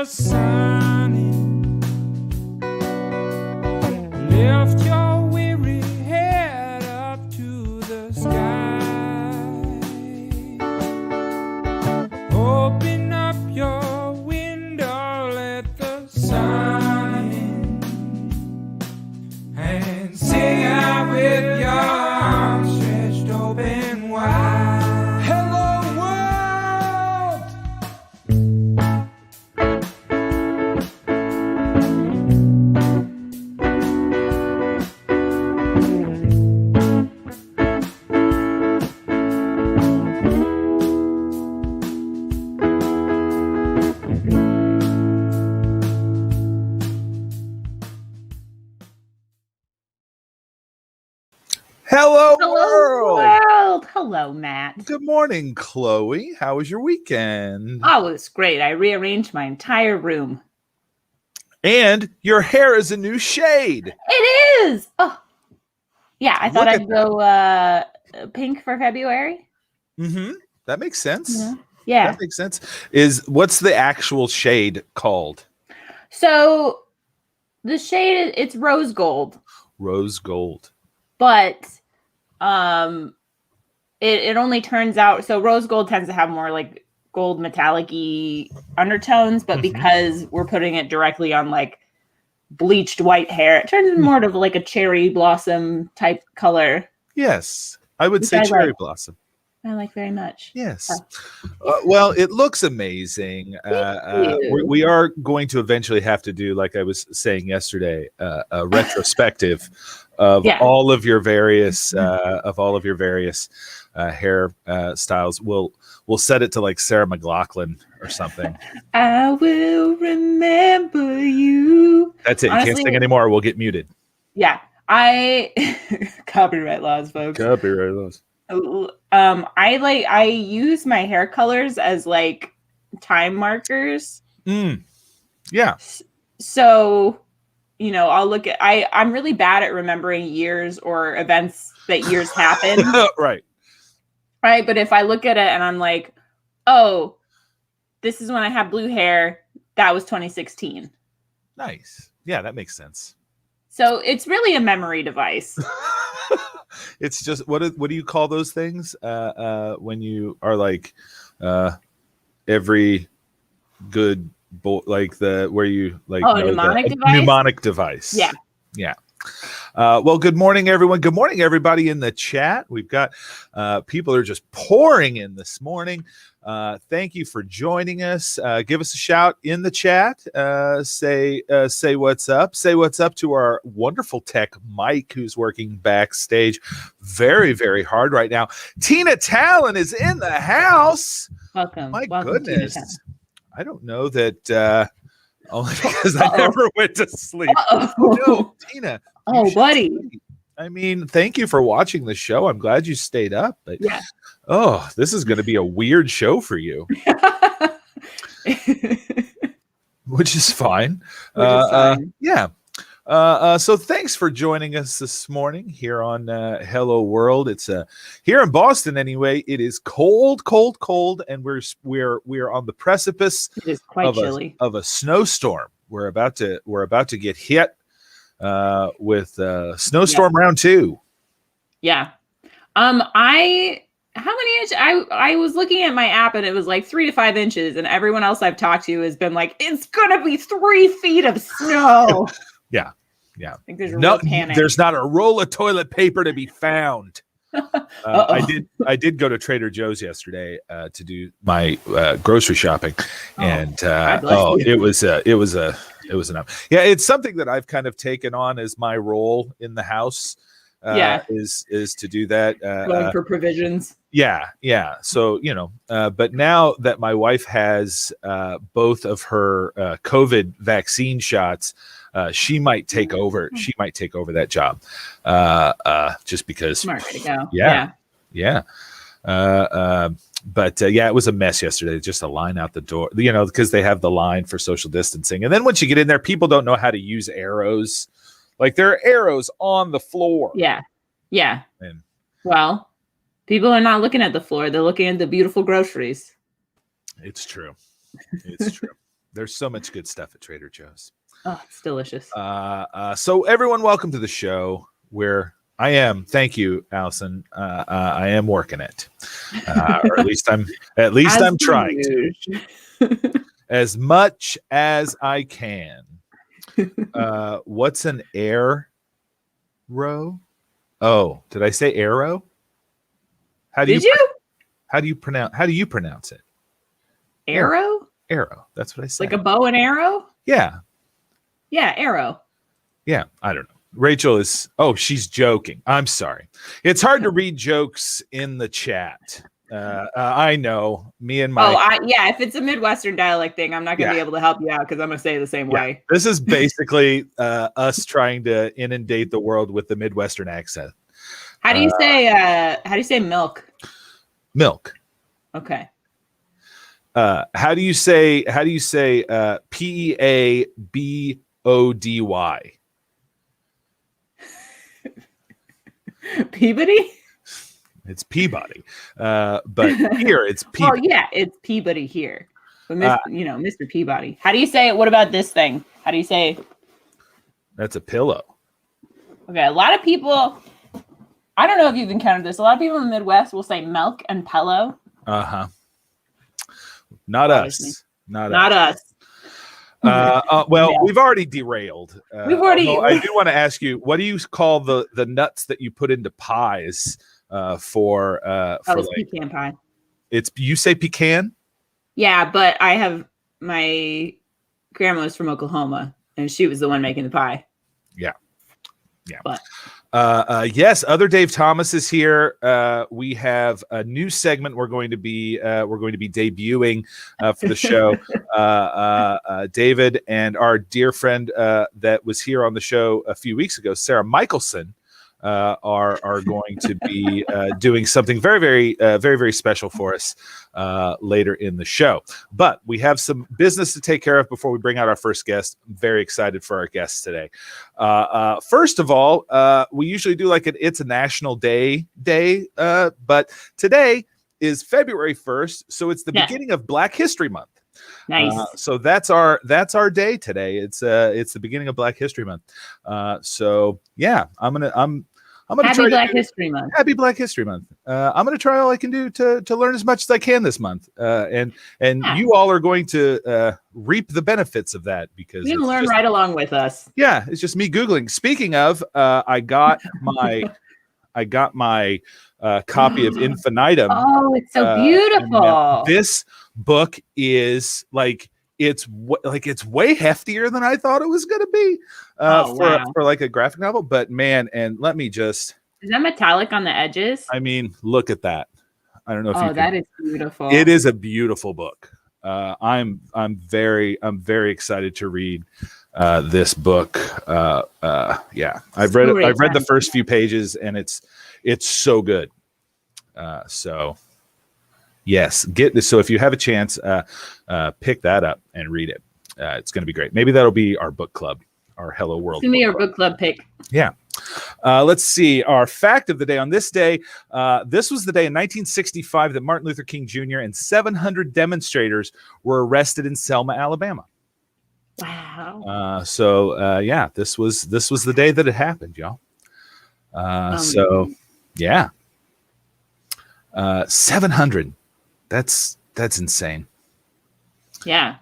sun in. Lift your weary head up to the sky. Open up your window, let the sun in. And sing out with your arms stretched open wide. Hello world! Hello, Hello, world. world. Hello, Matt. Good morning, Chloe. How was your weekend? Oh, it was great. I rearranged my entire room. And your hair is a new shade. It is. Oh, yeah. I thought Look I'd at go pink for February. Mm-hmm. That makes sense. Yeah. That makes sense. What's the actual shade called? So the shade, it's rose gold, Rose gold. but it only turns out. So rose gold tends to have more like gold metallic-y undertones, but because we're putting it directly on like bleached white hair, it turns into more of like a cherry blossom type color. Yes, I would Which say I cherry like. blossom. I like very much. Yes. Well, it looks amazing. We are going to eventually have to do, like I was saying yesterday, a retrospective of all of your various hair styles. We'll set it to like Sarah McLachlan or something. I will remember you. That's it. Honestly, you can't sing anymore. We'll get muted. Yeah, copyright laws, folks. Copyright laws. I use my hair colors as like time markers. Yeah. So, I'll look at I'm really bad at remembering years or events that years happen. Right. Right. But if I look at it and I'm like, oh, this is when I have blue hair, that was 2016. Nice. Yeah, that makes sense. So it's really a memory device. It's just what do you call those things when you are like every good like the where you like mnemonic device? Mnemonic device. Yeah. Well, good morning, everyone. Good morning, everybody in the chat. We've got people are just pouring in this morning. Thank you for joining us. Give us a shout in the chat. Say what's up. Say what's up to our wonderful tech Mike, who's working backstage very, very hard right now. Tina Talon is in the house. Welcome. My Welcome, goodness. I don't know that only because I never went to sleep. No, Tina. Oh, buddy. Sleep. I mean, thank you for watching the show. I'm glad you stayed up. But this is going to be a weird show for you. Which is fine. Yeah. So thanks for joining us this morning here on Hello World. It's here in Boston anyway. It is cold, and we're on the precipice it is quite chilly of a snowstorm. We're about to get hit with snowstorm round 2. Yeah. How many inches? I was looking at my app and it was like 3 to 5 inches, and everyone else I've talked to has been like, it's gonna be 3 feet of snow. Yeah. I think there's a real panic. There's not a roll of toilet paper to be found. I did go to Trader Joe's yesterday to do my grocery shopping, and it was enough. Yeah, it's something that I've kind of taken on as my role in the house. Is to do that. Going for provisions. Yeah. So but now that my wife has both of her COVID vaccine shots, she might take over. She might take over that job, just because. Smart way to go. Yeah. But it was a mess yesterday. Just a line out the door, because they have the line for social distancing, and then once you get in there, people don't know how to use arrows. Like there are arrows on the floor. Yeah. And well, people are not looking at the floor; they're looking at the beautiful groceries. It's true. It's true. There's so much good stuff at Trader Joe's. Oh, it's delicious. So everyone, welcome to the show where I am. Thank you, Allison. I am working it, or at least I'm trying to, as much as I can. What's an arrow? Oh, did I say arrow? How do you pronounce it? Arrow? Arrow. That's what I said. Like a bow and arrow? Yeah. Yeah, arrow. Yeah, I don't know. Rachel is, she's joking. I'm sorry. It's hard to read jokes in the chat. I know. Me and my... if it's a Midwestern dialect thing, I'm not going to be able to help you out because I'm going to say it the same way. This is basically us trying to inundate the world with the Midwestern accent. How do you say milk? Milk. Okay. How do you say Peabody? Peabody? It's Peabody. But here it's Peabody. Oh yeah, it's Peabody here. But Mr. Peabody. How do you say it? What about this thing? How do you say? That's a pillow. Okay, a lot of people, I don't know if you've encountered this. A lot of people in the Midwest will say milk and pillow. Uh-huh. Not Obviously. us. Not us. We've already derailed. I do want to ask you, what do you call the nuts that you put into pies for pecan pie. You say pecan? Yeah, but I have my grandma's from Oklahoma and she was the one making the pie. Yeah. But yes, other Dave Thomas is here. We have a new segment we're going to be debuting for the show. David and our dear friend that was here on the show a few weeks ago, Sarah Michelson, are going to be doing something very, very, very, very special for us later in the show. But we have some business to take care of before we bring out our first guest. I'm very excited for our guests today. First of all, we usually do it's a national day, but today is February 1st, so it's the beginning of Black History Month. Nice. So that's our day today. It's the beginning of Black History Month. So yeah, I'm gonna Happy Black History Month. Happy Black History Month. I'm gonna try all I can do to learn as much as I can this month. And you all are going to reap the benefits of that because you learn right along with us. Yeah, it's just me Googling. Speaking of, I got my copy of Infinitum. Oh, it's so beautiful. This book is it's way heftier than I thought it was going to be for like a graphic novel. But man, and let me just... Is that metallic on the edges? I mean, look at that. I don't know if you can... that is beautiful. It is a beautiful book. I'm very excited to read this book. Yeah, I've read the first few pages and it's so good. So yes, get this. So if you have a chance, pick that up and read it. It's going to be great. Maybe that'll be our book club, our Hello World. Give me your book club pick. Yeah. Let's see. Our fact of the day on this day. This was the day in 1965 that Martin Luther King Jr. and 700 demonstrators were arrested in Selma, Alabama. Wow. Yeah, this was the day that it happened, y'all. So yeah. 700. That's insane. Yeah.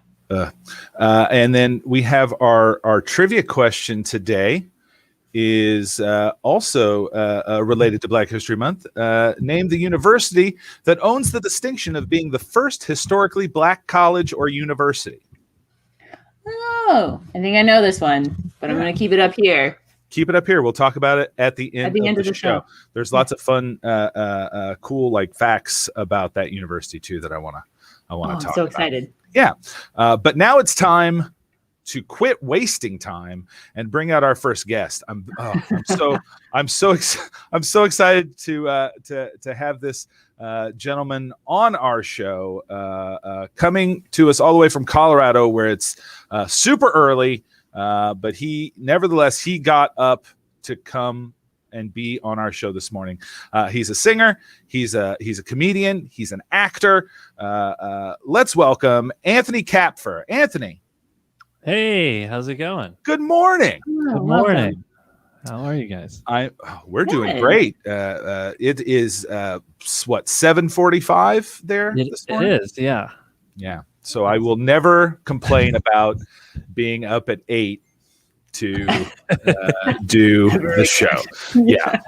And then we have our trivia question today is also related to Black History Month. Name the university that owns the distinction of being the first historically Black college or university. Oh, I think I know this one, but I'm going to keep it up here. Keep it up here. We'll talk about it at the end of the show. There's lots of fun, cool facts about that university too that I want to talk about. I'm so excited. Yeah, but now it's time to quit wasting time and bring out our first guest. I'm so excited to have this gentleman on our show, coming to us all the way from Colorado, where it's super early. But he got up to come and be on our show this morning. He's a singer. He's a comedian. He's an actor. Let's welcome Anthony Kapfer. Anthony. Hey, how's it going? Good morning. Good morning. How are you guys? We're doing great. It is 7:45 there. It is, yeah. Yeah. So I will never complain about being up at 8 to do the show. Yeah.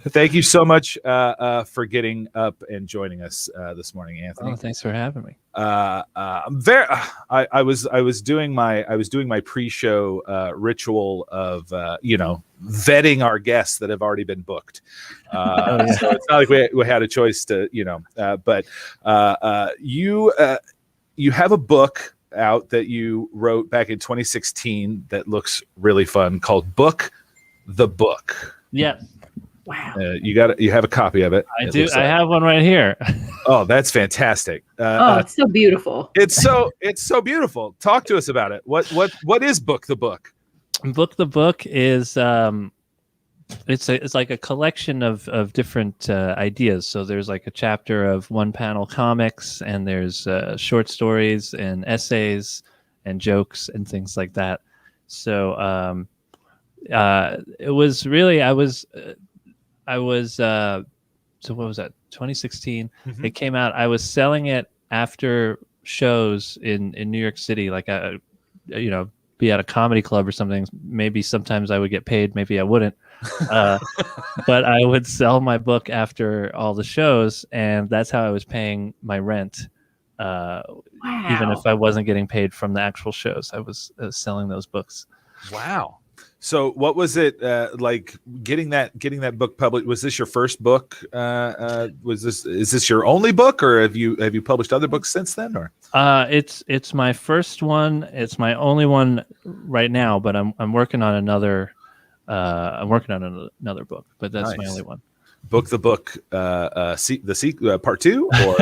Thank you so much for getting up and joining us this morning, Anthony. Oh, thanks for having me. I'm very. I was doing my pre-show ritual of vetting our guests that have already been booked. So it's not like we had a choice to but you have a book out that you wrote back in 2016 that looks really fun called Book the Book. Yeah. Wow. You have a copy of it. I do. I have one right here. Oh, that's fantastic. It's so beautiful. It's so beautiful. Talk to us about it. What is Book the Book? Book the Book is it's like a collection of different ideas. So there's like a chapter of one panel comics, and there's short stories and essays and jokes and things like that. So it was really I was so what was that? 2016. Mm-hmm. It came out. I was selling it after shows in New York City, like be at a comedy club or something. Maybe sometimes I would get paid, maybe I wouldn't. But I would sell my book after all the shows, and that's how I was paying my rent. Even if I wasn't getting paid from the actual shows, I was selling those books. Wow. So what was it like getting that book published? Was this your first book? Is this your only book, or have you published other books since then? Or it's my first one. It's my only one right now, but I'm working on another. I'm working on another book, but that's my only one. Book the Book, the part 2, or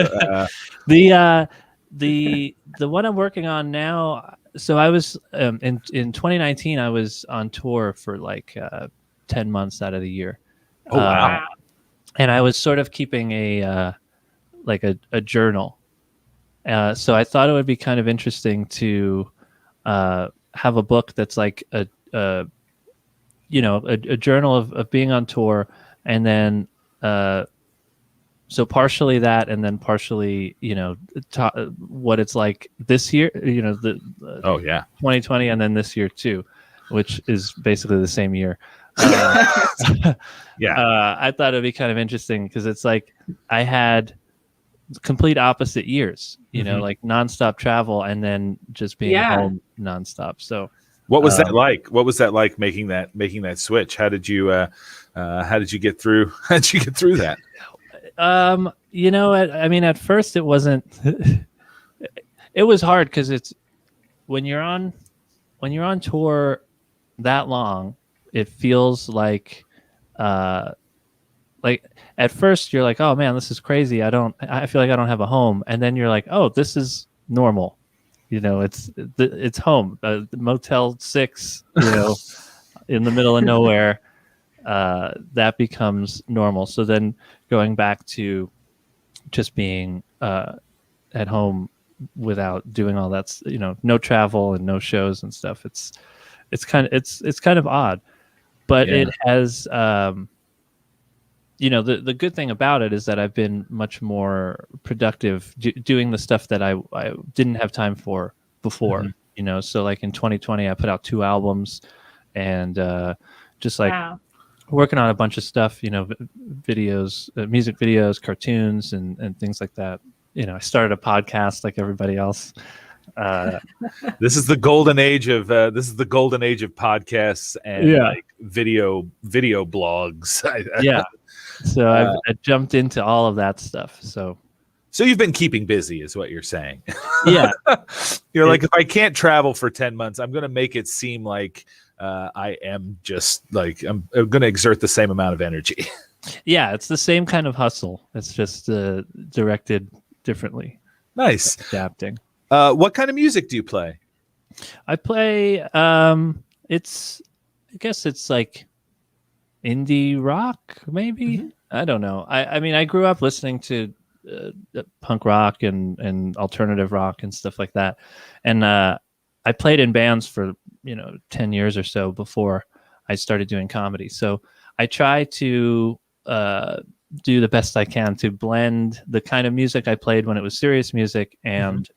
the one I'm working on now. So I was in 2019. I was on tour for like 10 months out of the year. Oh wow! And I was sort of keeping a journal. So I thought it would be kind of interesting to have a book that's like a journal of being on tour, and then so partially that, and then partially what it's like this year, 2020, and then this year too, which is basically the same year. I thought it'd be kind of interesting because it's like I had complete opposite years, like nonstop travel and then just being home nonstop. So what was that like? What was that like making that switch? How did you get through? How did you get through that? At first it wasn't. It was hard because it's when you're on tour that long, it feels like at first you're like, oh man, this is crazy. I feel like I don't have a home, and then you're like, oh, this is normal. It's home. Motel 6, in the middle of nowhere. That becomes normal. So then going back to just being at home without doing all that, no travel and no shows and stuff. It's kind of odd, but it has. The good thing about it is that I've been much more productive doing the stuff that I didn't have time for before. Mm-hmm. So like in 2020, I put out 2 albums, and just like. Wow. Working on a bunch of stuff, videos, music videos, cartoons, and things like that. I started a podcast like everybody else. This is the golden age of podcasts and like video blogs. So I jumped into all of that stuff. So you've been keeping busy, is what you're saying. Yeah, you're like, if I can't travel for 10 months, I'm going to make it seem like. I am just like I'm going to exert the same amount of energy. Yeah, it's the same kind of hustle. It's just directed differently. Nice. Adapting. What kind of music do you play? I play. I guess it's like indie rock, maybe. I don't know. I mean, I grew up listening to punk rock and alternative rock and stuff like that, and I played in bands for 10 years or so before I started doing comedy. So I try to do the best I can to blend the kind of music I played when it was serious music and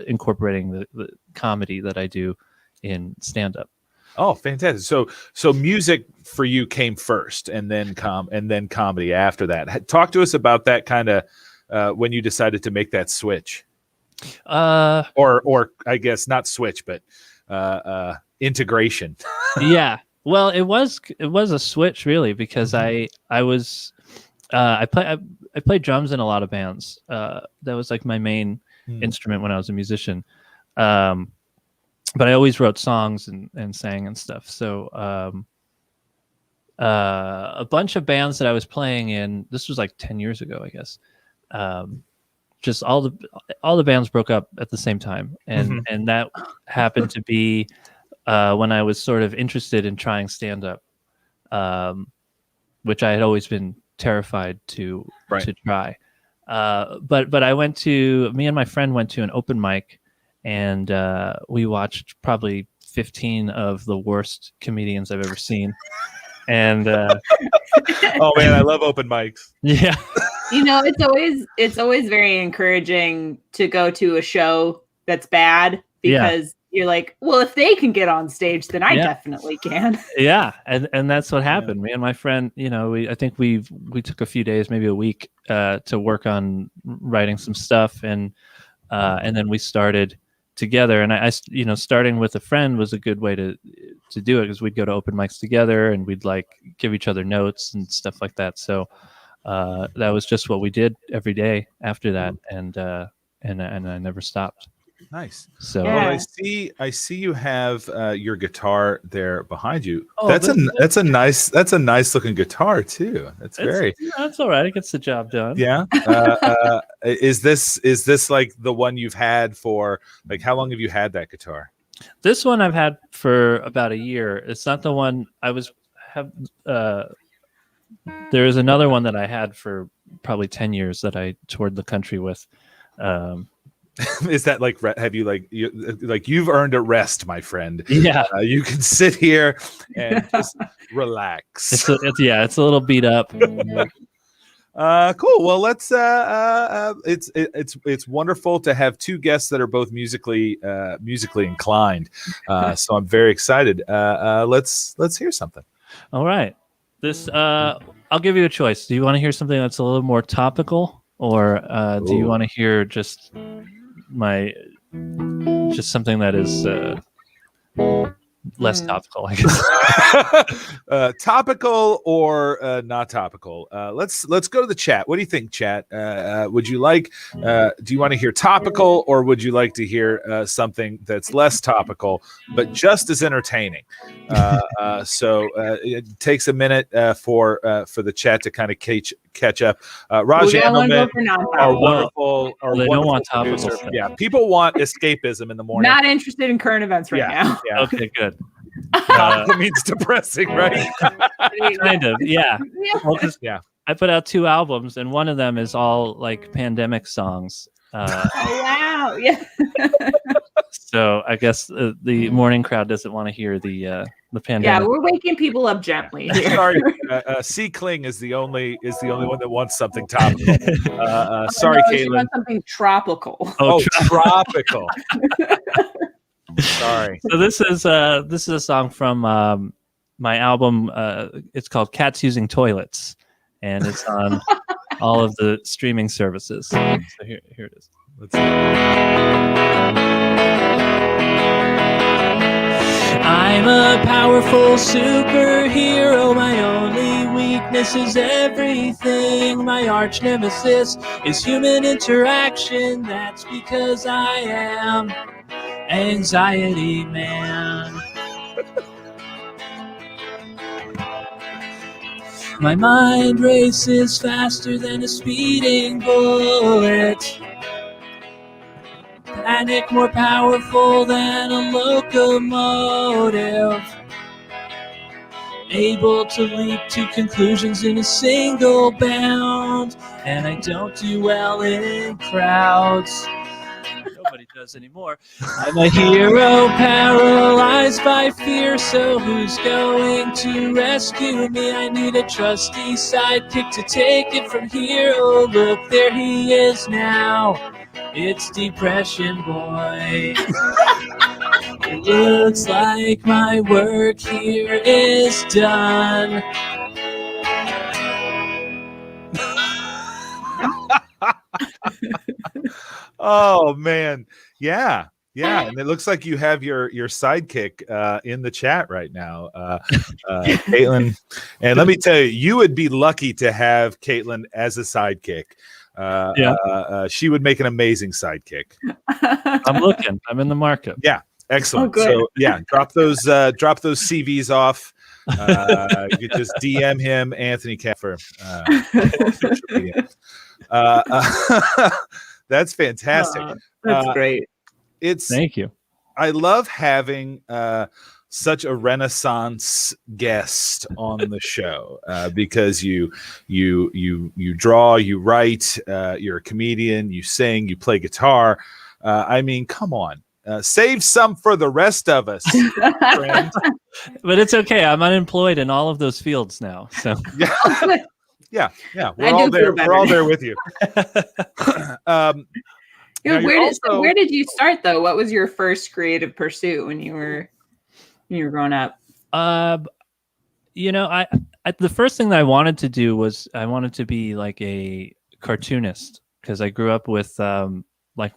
incorporating the comedy that I do in stand-up. Oh, fantastic! So music for you came first, and then comedy after that. Talk to us about that kind of when you decided to make that switch. Or I guess not switch, but integration. Yeah. Well, it was a switch really, because I played drums in a lot of bands. That was like my main instrument when I was a musician. But I always wrote songs and sang and stuff. So a bunch of bands that I was playing in, this was like 10 years ago, I guess. Just all the bands broke up at the same time, and that happened to be when I was sort of interested in trying stand up, which I had always been terrified to try. But me and my friend went to an open mic, and we watched probably 15 of the worst comedians I've ever seen. And oh man, I love open mics. Yeah. It's always very encouraging to go to a show that's bad, because you're like, well, if they can get on stage, then I definitely can. Yeah, and that's what happened. Me and my friend, I think we took a few days, maybe a week, to work on writing some stuff, and then we started together. And I starting with a friend was a good way to do it, because we'd go to open mics together and we'd like give each other notes and stuff like that. So that was just what we did every day after that, and I never stopped. Nice. So well, I see you have your guitar there behind you. Oh, that's a nice looking guitar too. That's all right. It gets the job done. Yeah. Is this like the one you've had for like how long have you had that guitar? This one I've had for about a year. It's not the one there is another one that I had for probably 10 years that I toured the country with. Is that like, have you you've earned a rest, my friend? Yeah. You can sit here and just relax. It's a little beat up. Cool. Well, let's. It's wonderful to have two guests that are both musically inclined. So I'm very excited. Let's hear something. All right. This I'll give you a choice. Do you want to hear something that's a little more topical, or do you want to hear just something that is less topical, I guess? Topical or not topical? Let's go to the chat. What do you think, chat? Would you like? Do you want to hear topical, or would you like to hear something that's less topical but just as entertaining? So it takes a minute for the chat to kind of catch up. Raj Amelman, our wonderful, they don't want topical stuff. Yeah, people want escapism in the morning. Not interested in current events right now. Yeah. Okay, good. It means depressing, right? Kind of, yeah. Well, yeah. I put out 2 albums, and one of them is all like pandemic songs. Oh, wow! Yeah. So I guess the morning crowd doesn't want to hear the pandemic. Yeah, we're waking people up gently here. Sorry, C. Kling is the only one that wants something topical. Sorry, Caitlin. She wants something tropical. Oh, tropical. Sorry. So this is a song from my album. It's called "Cats Using Toilets," and it's on all of the streaming services. So here it is. Let's see. I'm a powerful superhero. My only weakness is everything. My arch nemesis is human interaction. That's because I am Anxiety Man. My mind races faster than a speeding bullet. Panic more powerful than a locomotive. able to leap to conclusions in a single bound, and I don't do well in crowds. Nobody does anymore. I'm a hero paralyzed by fear, so who's going to rescue me? I need a trusty sidekick to take it from here. Oh, look, there he is now. It's Depression Boy. It looks like my work here is done. Oh man, yeah, and it looks like you have your sidekick in the chat right now, Caitlin. And let me tell you, you would be lucky to have Caitlin as a sidekick. She would make an amazing sidekick. I'm looking. I'm in the market. Yeah, excellent. Oh, good. So yeah, drop those CVs off. You just DM him, Anthony Kapfer. That's fantastic. That's great. Thank you. I love having such a Renaissance guest on the show because you draw, you write, you're a comedian, you sing, you play guitar. I mean, come on. Save some for the rest of us, friend. But it's okay. I'm unemployed in all of those fields now. So yeah. We're all there. We're all there with you. Where did you start though? What was your first creative pursuit when you were growing up? The first thing that I wanted to do was I wanted to be like a cartoonist because I grew up with like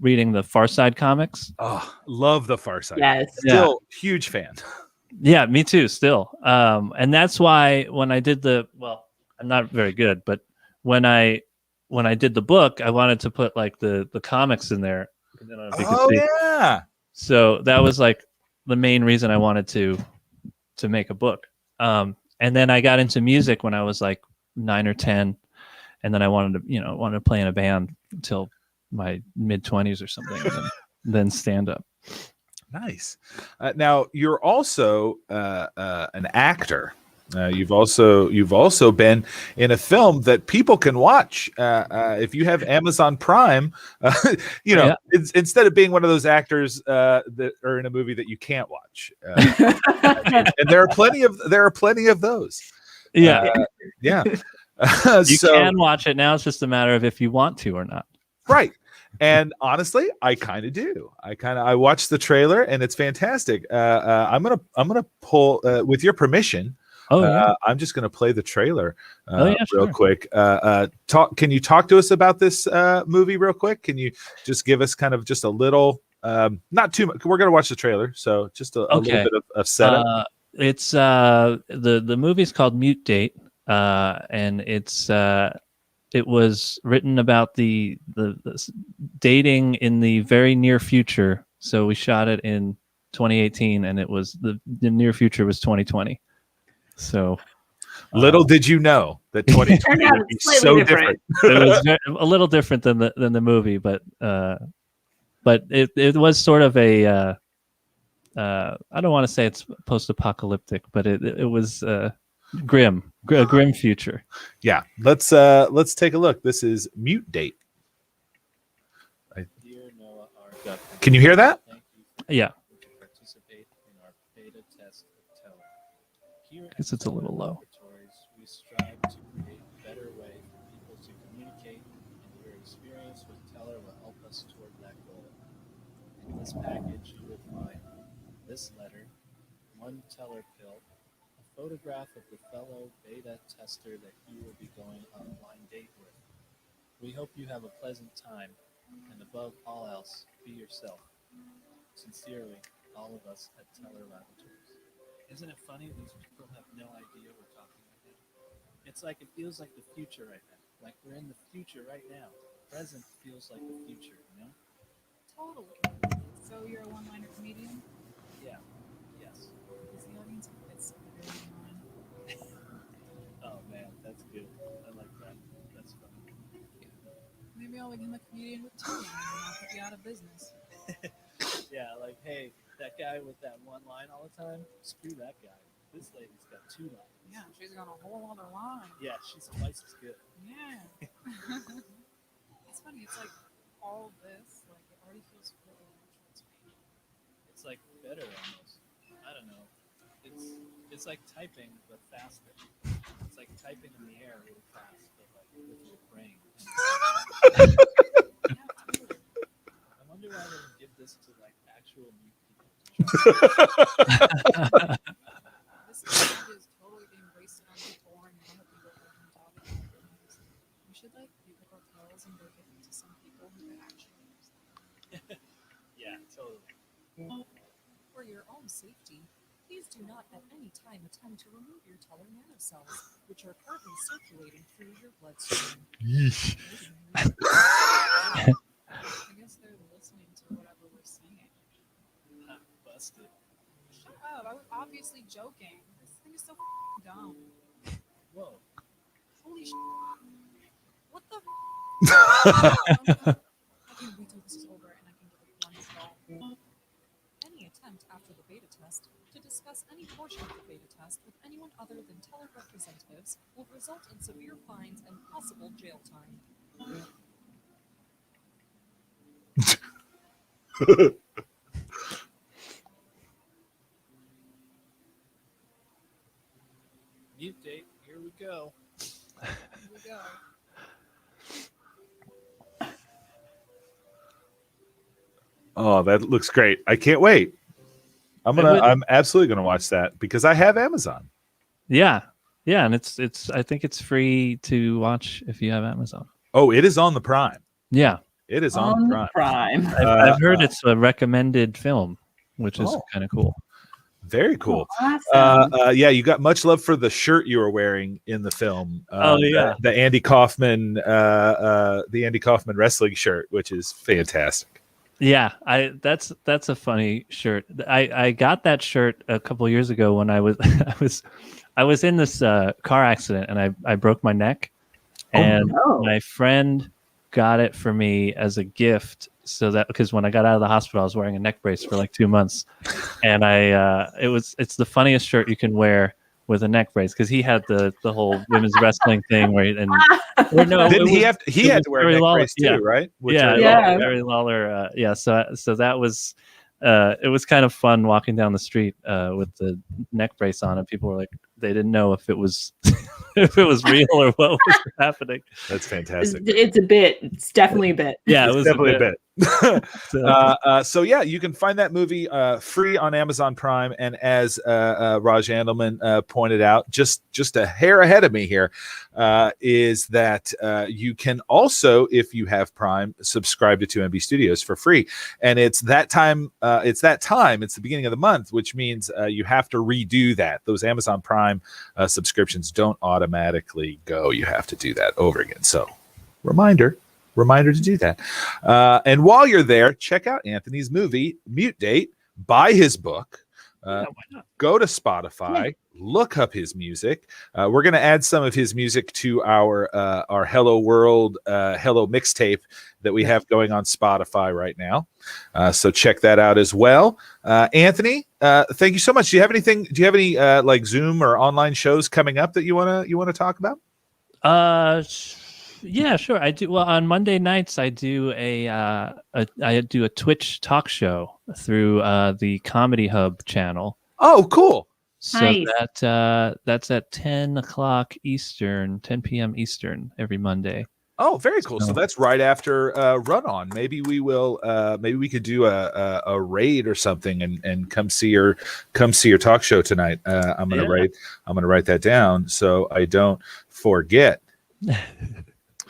reading the Far Side comics. Oh, love the Far Side. Yes. Still huge fan. Yeah, me too, still. And that's why when I did I'm not very good, but when I did the book, I wanted to put like the comics in there. I don't know if you can see. Yeah. So that was like the main reason I wanted to make a book. And then I got into music when I was like 9 or 10, and then I wanted to play in a band until my mid-20s or something, and then stand up. Nice. Now you're also an actor. You've also been in a film that people can watch if you have Amazon Prime. Instead of being one of those actors that are in a movie that you can't watch, and there are plenty of those. Yeah. You So, can watch it now. It's just a matter of if you want to or not. Right. And honestly, I kind of do. I watched the trailer and it's fantastic. I'm gonna pull with your permission. I'm just gonna play the trailer real quick. Can you talk to us about this movie real quick? Can you just give us kind of just a little, not too much. We're gonna watch the trailer, so just a little bit of setup. It's the movie's called Mute Date, and it was written about the dating in the very near future. So we shot it in 2018, and it was the near future was 2020. So little did you know that 2020 would be so different. It was a little different than the movie, but it was sort of a I don't want to say it's post-apocalyptic, but it was a grim future. Yeah, let's take a look. This is Mute Date. Can you hear that? Yeah. I guess it's a little low. We strive to create a better way for people to communicate, and your experience with Teller will help us toward that goal. In this package, you will find this letter, one Teller pill, a photograph of the fellow beta tester that you will be going on a blind date with. We hope you have a pleasant time, and above all else, be yourself. Sincerely, all of us at Teller Laboratories. Isn't it funny these people have no idea we're talking right now? It's like it feels like the future right now. Like we're in the future right now. Present feels like the future, you know? Totally. So you're a one-liner comedian? Yeah. Yes. Is the audience it's very one? Oh man, that's good. I like that. That's funny. Maybe I'll become a comedian with two lines and I'll put you out of business. Yeah, like hey, that guy with that one line all the time, screw that guy. This lady's got 2 lines. Yeah, she's got a whole other line. Yeah, she's twice as good. Yeah. It's funny. It's like all this, like it already feels really natural to me. It's like better almost. I don't know. It's like typing but faster. It's like typing in the air really fast, but like with your brain. Yeah, totally. I wonder why they don't give this to like actual mute people to try. This technology is totally being wasted on the boring other people who can talk about things. We should like pick up our pills and go give them to some people who could actually use them. Yeah, totally. For your own safety, please do not at any time attempt to remove your teller nanocells, which are currently circulating through your bloodstream. I guess they're listening to whatever we're saying. Busted. Shut up! I was obviously joking. This thing is so dumb. Whoa. Holy shit! What the? I can't wait till this is over and I can give it one install. Any attempt after the beta test to discuss any portion of the beta test with anyone other than teller representatives will result in severe fines and possible jail time. Mute date. Here we go. Here we go. Oh, that looks great. I can't wait. I'm absolutely gonna watch that because I have Amazon. Yeah, and it's I think it's free to watch if you have Amazon. Oh, it is on the Prime. Yeah, It is on the Prime. I've heard it's a recommended film, which is kind of cool. Very cool. Awesome. Yeah, you got much love for the shirt you were wearing in the film. Yeah, the Andy Kaufman, wrestling shirt, which is fantastic. Yeah, that's a funny shirt. I got that shirt a couple years ago when I was I was in this car accident and I broke my neck, and my friend got it for me as a gift. So that because when I got out of the hospital, I was wearing a neck brace for like 2 months, and it's the funniest shirt you can wear with a neck brace because he had the whole women's wrestling thing where he had to wear a neck brace too, right? Jerry Lawler. So that was it was kind of fun walking down the street with the neck brace on, and people were like, they didn't know if it was if it was real or what was happening. That's fantastic. It's a bit. It's definitely a bit. Yeah, it was definitely a bit. So yeah, you can find that movie free on Amazon Prime, and as Raj Andelman pointed out, just a hair ahead of me here, is that you can also, if you have Prime, subscribe to 2MB Studios for free, and it's that time. It's the beginning of the month, which means you have to redo that. Those Amazon Prime subscriptions don't automatically go. You have to do that over again. So, reminder to do that. And while you're there, check out Anthony's movie, Mute Date. Buy his book. Go to Spotify. Look up his music. We're going to add some of his music to our Hello World, Hello mixtape that we have going on Spotify right now. So check that out as well. Anthony, thank you so much. Do you have any like Zoom or online shows coming up that you want to talk about? Yeah, sure. I do. Well, on Monday nights, I do a Twitch talk show through the Comedy Hub channel. Oh, cool. So Nice. that's at 10 p.m. Eastern every Monday. Oh, very cool. So that's right after Run On. Maybe we will. Maybe we could do a raid or something and come see your talk show tonight. I'm gonna write that down so I don't forget.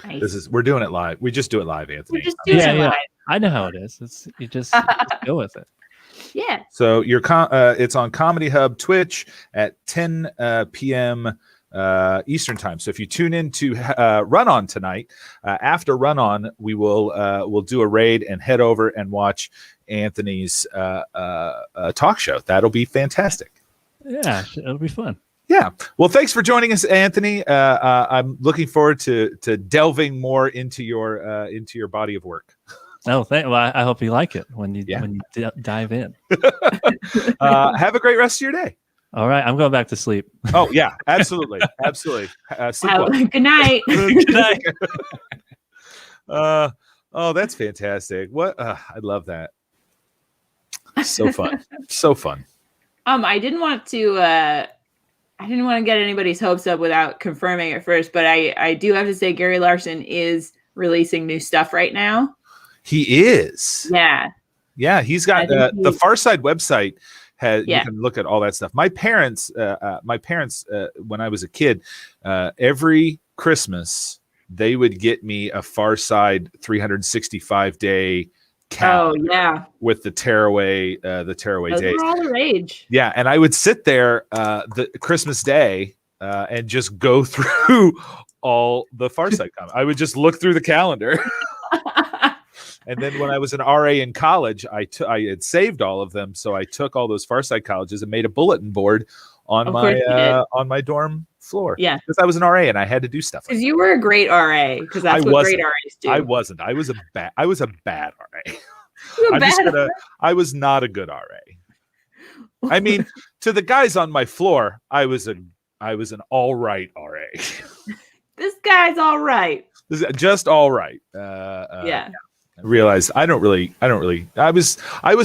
Nice. We're doing it live. We just do it live, Anthony. We're just doing it live. I know how it is. You just go with it. Yeah. So it's on Comedy Hub Twitch at 10 p.m. Eastern time. So if you tune in to Run On tonight, after Run On, we'll do a raid and head over and watch Anthony's talk show. That'll be fantastic. Yeah, it'll be fun. Yeah. Well, thanks for joining us, Anthony. I'm looking forward to delving more into your body of work. Oh, I hope you like it when you dive in. Have a great rest of your day. All right, I'm going back to sleep. Oh yeah, absolutely, absolutely. Sleep well. Good night. Good night. Oh, that's fantastic. What? I love that. So fun. So fun. I didn't want to get anybody's hopes up without confirming it first, but I do have to say Gary Larson is releasing new stuff right now. He is. Yeah. Yeah, he's got the Far Side website. You can look at all that stuff. My parents, when I was a kid, every Christmas they would get me a Far Side 365-day calendar. Oh yeah, with the tearaway Those days. were all the rage. Yeah, and I would sit there the Christmas Day and just go through all the Far Side comments. I would just look through the calendar. And then when I was an RA in college, I had saved all of them, so I took all those Far Side colleges and made a bulletin board on my dorm floor. Yeah, because I was an RA and I had to do stuff. Because you were a great RA. Because that's what great RAs do. I wasn't. I was a bad RA. I was not a good RA. I mean, to the guys on my floor, I was an all right RA. This guy's all right. Just all right. Yeah. I realized I was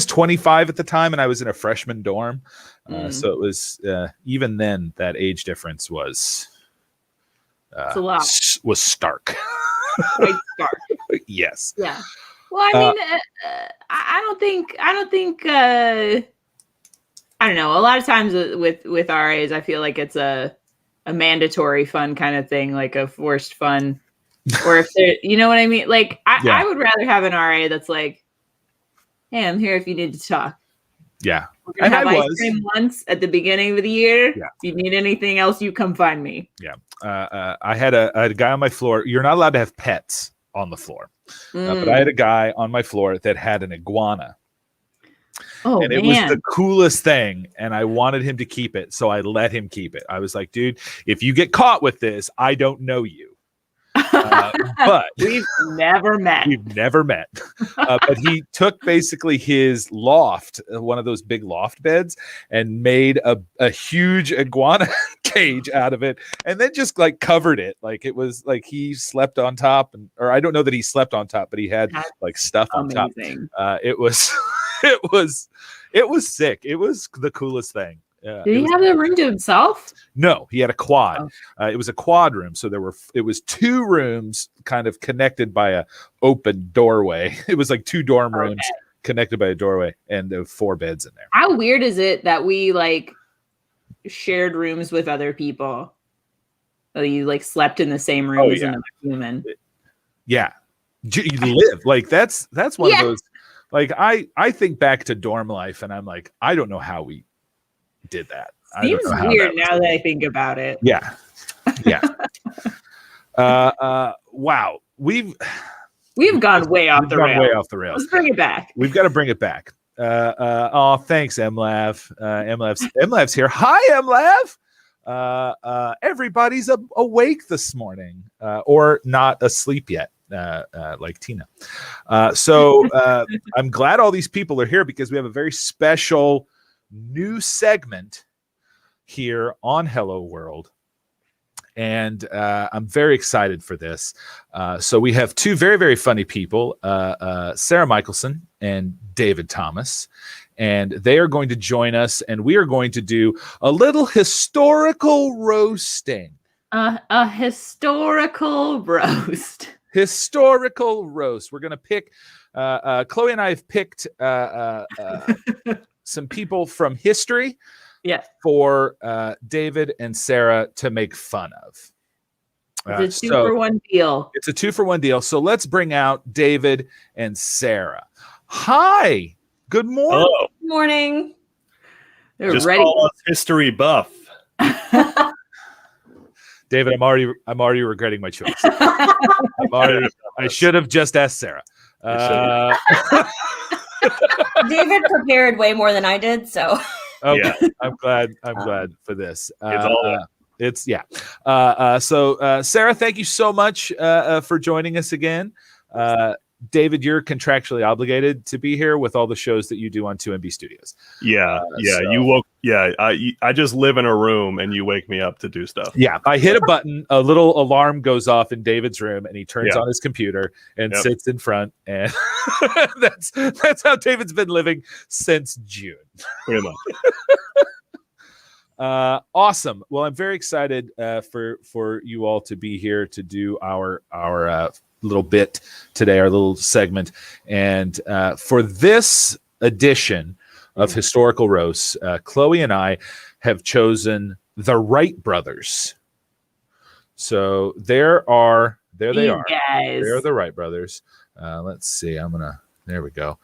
25 at the time and I was in a freshman dorm. So it was even then that age difference was it's a lot. Was stark. Quite stark. Yes. Yeah. Well, I mean, I don't think I don't know. A lot of times with RAs, I feel like it's a mandatory fun kind of thing, like a forced fun. Or if they're, you know what I mean? Like, I would rather have an RA that's like, hey, I'm here if you need to talk. Yeah. We're going to have ice cream once at the beginning of the year. Yeah. If you need anything else, you come find me. Yeah. I had a guy on my floor. You're not allowed to have pets on the floor. But I had a guy on my floor that had an iguana. Oh, and it was the coolest thing. And I wanted him to keep it. So I let him keep it. I was like, dude, if you get caught with this, I don't know you. But we've never met. But he took basically his loft, one of those big loft beds, and made a huge iguana cage out of it, and then just like covered it. Like it was like he slept on top, or I don't know that he slept on top, but he had like stuff on top. It was sick. It was the coolest thing. Did he have the room to himself? No, he had a quad. It was a quad room, so it was two rooms kind of connected by a open doorway. It was like two dorm rooms connected by a doorway, and there were 4 beds in there. How weird is it that we like shared rooms with other people? So you like slept in the same room as another human. Yeah, you live like that's one of those. Like I think back to dorm life, and I'm like, I don't know how we did that. Seems weird now that I think about it. Yeah. Wow. We've gone way off the rails. Let's bring it back. We've got to bring it back. Thanks, MLav. MLav's here. Hi, MLav. Everybody's awake this morning, or not asleep yet. Like Tina. So I'm glad all these people are here because we have a very special new segment here on Hello World, and I'm very excited for this. So we have 2 very, very funny people, Sarah Michelson and David Thomas, and they are going to join us, and we are going to do a little historical roasting. A historical roast. Historical roast. We're going to pick, Chloe and I have picked some people from history for David and Sarah to make fun of. It's a 2-for-1 deal. It's a 2-for-1 deal. So let's bring out David and Sarah. Hi. Good morning. Hello. Good morning. They're Just ready. call us history buff. David, I'm already regretting my choice. I should have just asked Sarah. David prepared way more than I did, so. Okay. Yeah. I'm glad for this. It's So Sarah, thank you so much for joining us again. David, you're contractually obligated to be here with all the shows that you do on 2MB Studios. You Yeah, I just live in a room and you wake me up to do stuff. Yeah, I hit a button, a little alarm goes off in David's room, and he turns Yeah. on his computer and Yep. sits in front, and that's how David's been living since June. Pretty much. Awesome. Well, I'm very excited for you all to be here to do our little bit today, our little segment, and for this edition of Historical Roasts, Chloe and I have chosen the Wright brothers. So there they are. Guys. They're the Wright brothers. Let's see. There we go.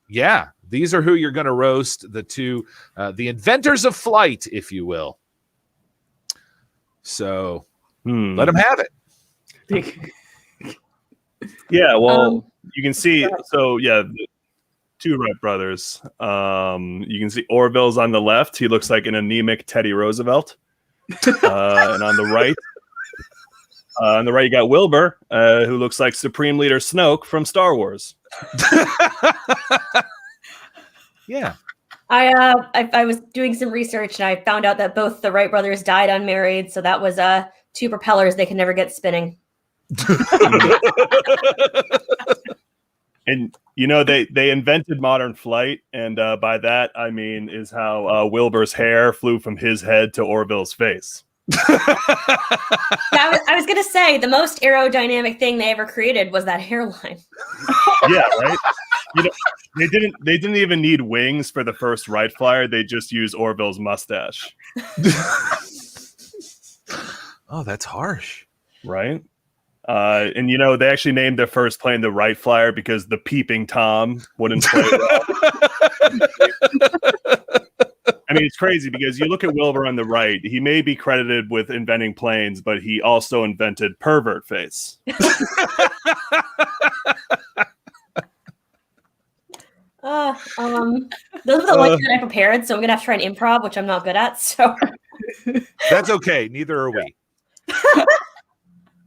Yeah, these are who you're going to roast. The two, the inventors of flight, if you will. So let them have it. Yeah, well, you can see. So yeah, the two Wright brothers. You can see Orville's on the left. He looks like an anemic Teddy Roosevelt. And on the right, you got Wilbur, who looks like Supreme Leader Snoke from Star Wars. Yeah. I was doing some research and I found out that both the Wright brothers died unmarried, so that was two propellers they can never get spinning. And you know they invented modern flight, and by that I mean is how Wilbur's hair flew from his head to Orville's face. I was gonna say the most aerodynamic thing they ever created was that hairline. Yeah, right. You know, they didn't even need wings for the first Wright Flyer. They just used Orville's mustache. Oh, that's harsh. Right. And you know, they actually named their first plane the Wright Flyer because the peeping Tom wouldn't play well. I mean, it's crazy because you look at Wilbur on the right, he may be credited with inventing planes, but he also invented pervert face. Those are the ones that I prepared, so I'm gonna have to try an improv, which I'm not good at. So That's okay. Neither are we.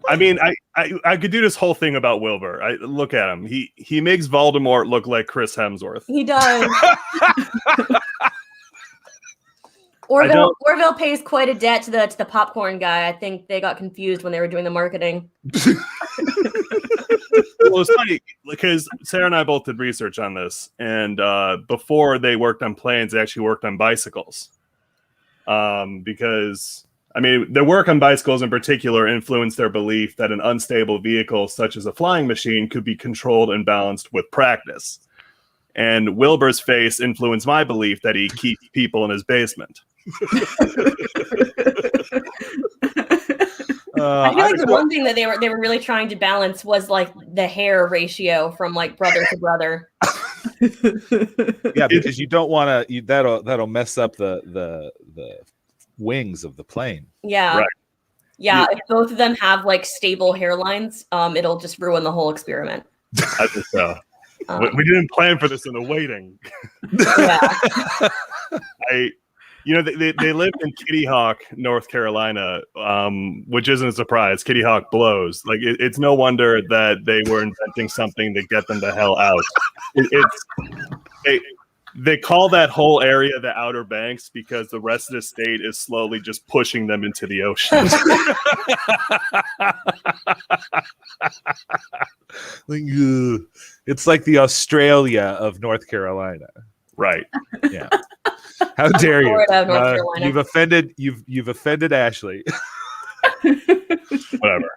I mean, I could do this whole thing about Wilbur. I look at him. He makes Voldemort look like Chris Hemsworth. he does. Orville pays quite a debt to the popcorn guy. I think they got confused when they were doing the marketing. Well, it's funny because Sarah and I both did research on this, and before they worked on planes, they actually worked on bicycles. Because I mean, their work on bicycles in particular influenced their belief that an unstable vehicle, such as a flying machine, could be controlled and balanced with practice. And Wilbur's face influenced my belief that he keeps people in his basement. I feel like the one thing that they were really trying to balance was like the hair ratio from like brother to brother. Yeah, because you don't want to. That'll mess up the wings of the plane. Yeah, Right. Yeah. If both of them have like stable hairlines, it'll just ruin the whole experiment. I think so. We didn't plan for this in the waiting. Yeah. They lived in Kitty Hawk, North Carolina, which isn't a surprise. Kitty Hawk blows. Like it's no wonder that they were inventing something to get them the hell out. They call that whole area the Outer Banks because the rest of the state is slowly just pushing them into the ocean. It's like the Australia of North Carolina. Right. Yeah. How dare you? Florida, North Carolina. You've offended Ashley. Whatever.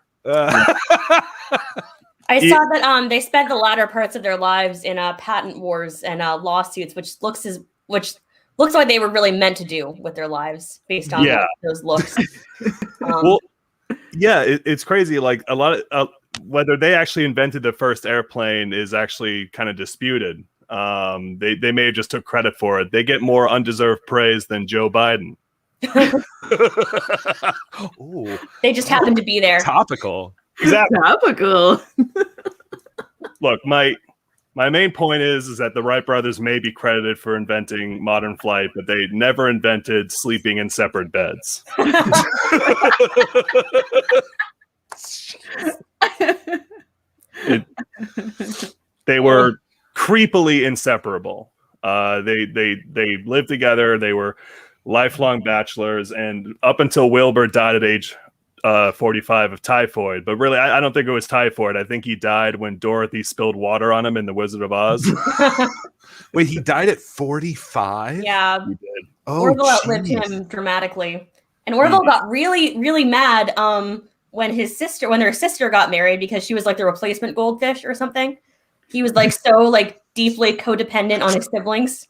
I saw that they spent the latter parts of their lives in patent wars and lawsuits, which looks like they were really meant to do with their lives based on those looks. Well, yeah, it's crazy. Like a lot of whether they actually invented the first airplane is actually kind of disputed. They may have just took credit for it. They get more undeserved praise than Joe Biden. Ooh, They just happened to be there. topical. Exactly. Topical. Look, my main point is that the Wright brothers may be credited for inventing modern flight, but they never invented sleeping in separate beds. They were creepily inseparable. They lived together. They were lifelong bachelors, and up until Wilbur died at age 45 of typhoid. But really, I don't think it was typhoid. I think he died when Dorothy spilled water on him in The Wizard of Oz. Wait, he died at 45? Yeah. He did. Oh, Orville outlived jeez. him dramatically. And Orville got really, really mad when their sister got married because she was like the replacement goldfish or something. He was like so like deeply codependent on his siblings.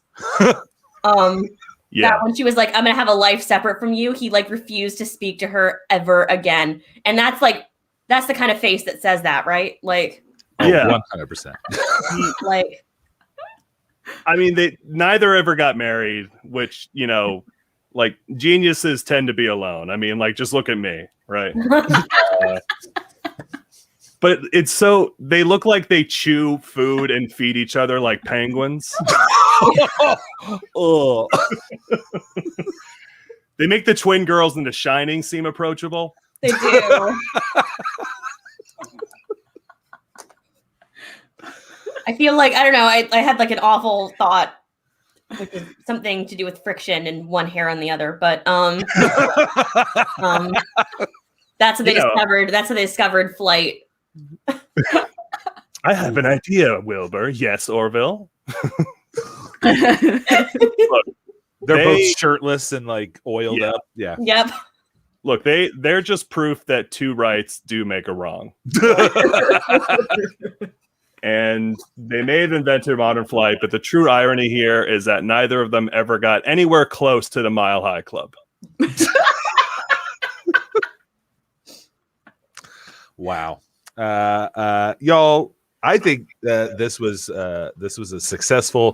Yeah. That when she was like, I'm gonna have a life separate from you, he like refused to speak to her ever again. And that's the kind of face that says that, right? Like, Oh, Yeah. 100%. like I mean, they neither ever got married, which, you know, like geniuses tend to be alone. I mean, like, just look at me, right? But it's so they look like they chew food and feed each other like penguins. Oh. They make the twin girls in The Shining seem approachable. they do. I feel like I don't know. I had like an awful thought, which is something to do with friction and one hair on the other. But that's what they discovered. That's how they discovered flight. I have an idea, Wilbur. Yes, Orville. They're They- both shirtless and like oiled Yeah. up. Yeah. Yep. Look, they're just proof that two rights do make a wrong. And they may have invented modern flight, but the true irony here is that neither of them ever got anywhere close to the Mile High Club. Wow. Y'all, I think this was a successful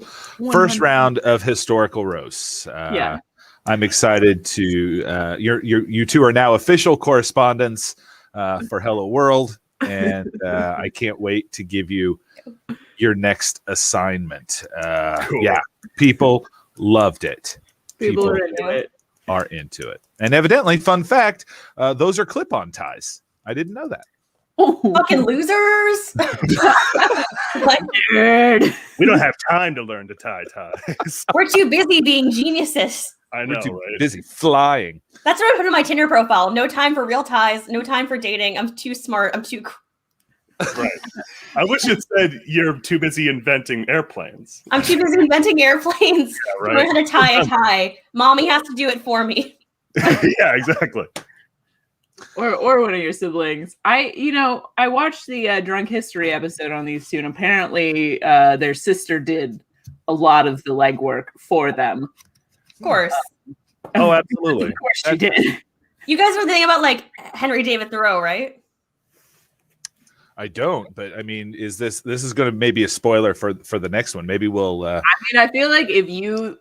first round of historical roasts. Yeah. I'm excited to you two are now official correspondents for Hello World, and I can't wait to give you your next assignment. Cool. Yeah, people loved it. People are into it. Are into it, and evidently, fun fact: those are clip-on ties. I didn't know that. Fucking losers. Like, Nerd. We don't have time to learn to tie ties. we're too busy being geniuses. I We're know, too right? busy flying. That's what I put in my Tinder profile. No time for real ties. No time for dating. I'm too smart. I'm too. Right. I wish it said you're too busy inventing airplanes. I'm too busy inventing airplanes. Yeah, Learn how to tie a tie. Mommy has to do it for me. Yeah, exactly. Or one of your siblings. I watched the Drunk History episode on these two, and apparently their sister did a lot of the legwork for them. Of course. Oh, absolutely. Of course she did. You guys were thinking about like Henry David Thoreau, right? I don't, but I mean, is this is going to maybe a spoiler for the next one? Maybe we'll. I mean, I feel like if you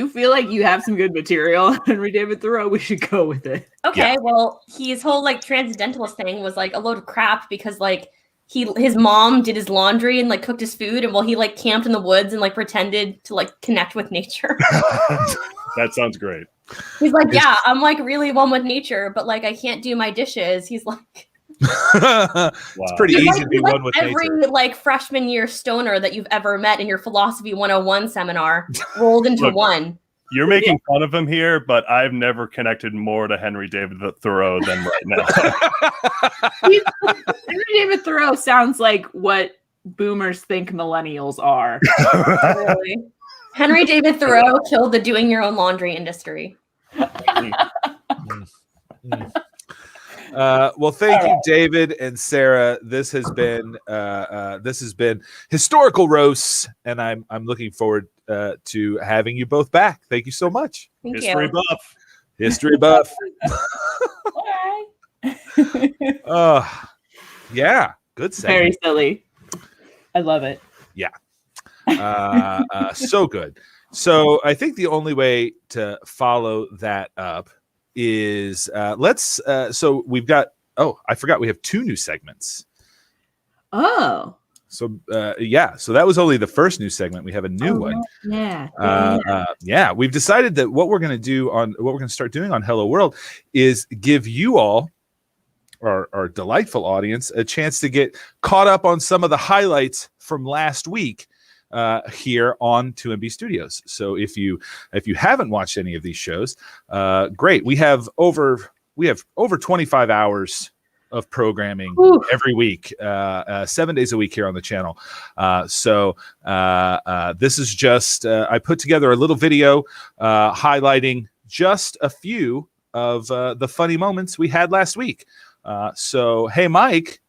feel like you have some good material on Henry David Thoreau, we should go with it. Okay, well, his whole like transcendentalist thing was like a load of crap because like his mom did his laundry and like cooked his food, and while he like camped in the woods and like pretended to like connect with nature. That sounds great. He's like, yeah, I'm like really one with nature, but like I can't do my dishes. He's like, It's pretty he's easy like, to be he's like one with every nature. like freshman year stoner that you've ever met in your philosophy 101 seminar rolled into Look, one. You're making fun of him here, but I've never connected more to Henry David Thoreau than right now. Henry David Thoreau sounds like what boomers think millennials are. Really. Henry David Thoreau killed the doing your own laundry industry. Well, thank you, David and Sarah. This has been historical roasts, and I'm looking forward to having you both back. Thank you so much. Thank History you. buff. History buff. Yeah, good segment. Very silly. I love it. So good. So I think the only way to follow that up is so we've got I forgot we have 2 new segments. Oh. So so that was only the first new segment. We have a new one. Yeah. We've decided that what we're going to start doing on Hello World is give you all, our delightful audience, a chance to get caught up on some of the highlights from last week. here on 2MB Studios. So if you haven't watched any of these shows, great. We have over 25 hours of programming every week, 7 days a week here on the channel. So this is just I put together a little video highlighting just a few of the funny moments we had last week. So hey, Mike.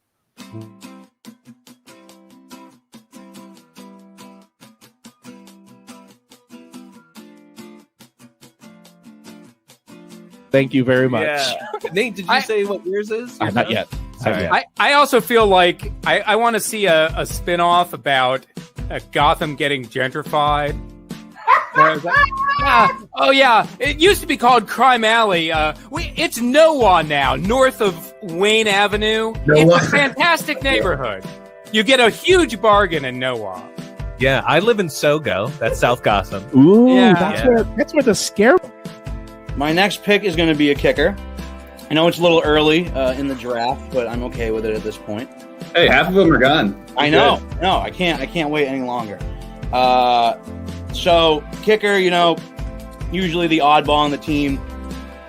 Thank you very much. Yeah. Nate, did you say what yours is? Not yet. I also feel like I want to see a spin-off about Gotham getting gentrified. Oh yeah, it used to be called Crime Alley. It's Noah now, north of Wayne Avenue. It's a fantastic neighborhood. You get a huge bargain in Noah. Yeah, I live in Sogo. That's South Gotham. Ooh, Yeah. that's where the scare. My next pick is going to be a kicker. I know it's a little early in the draft, but I'm okay with it at this point. Hey, half of them are gone. I know. No, I can't wait any longer. So kicker, usually the oddball on the team.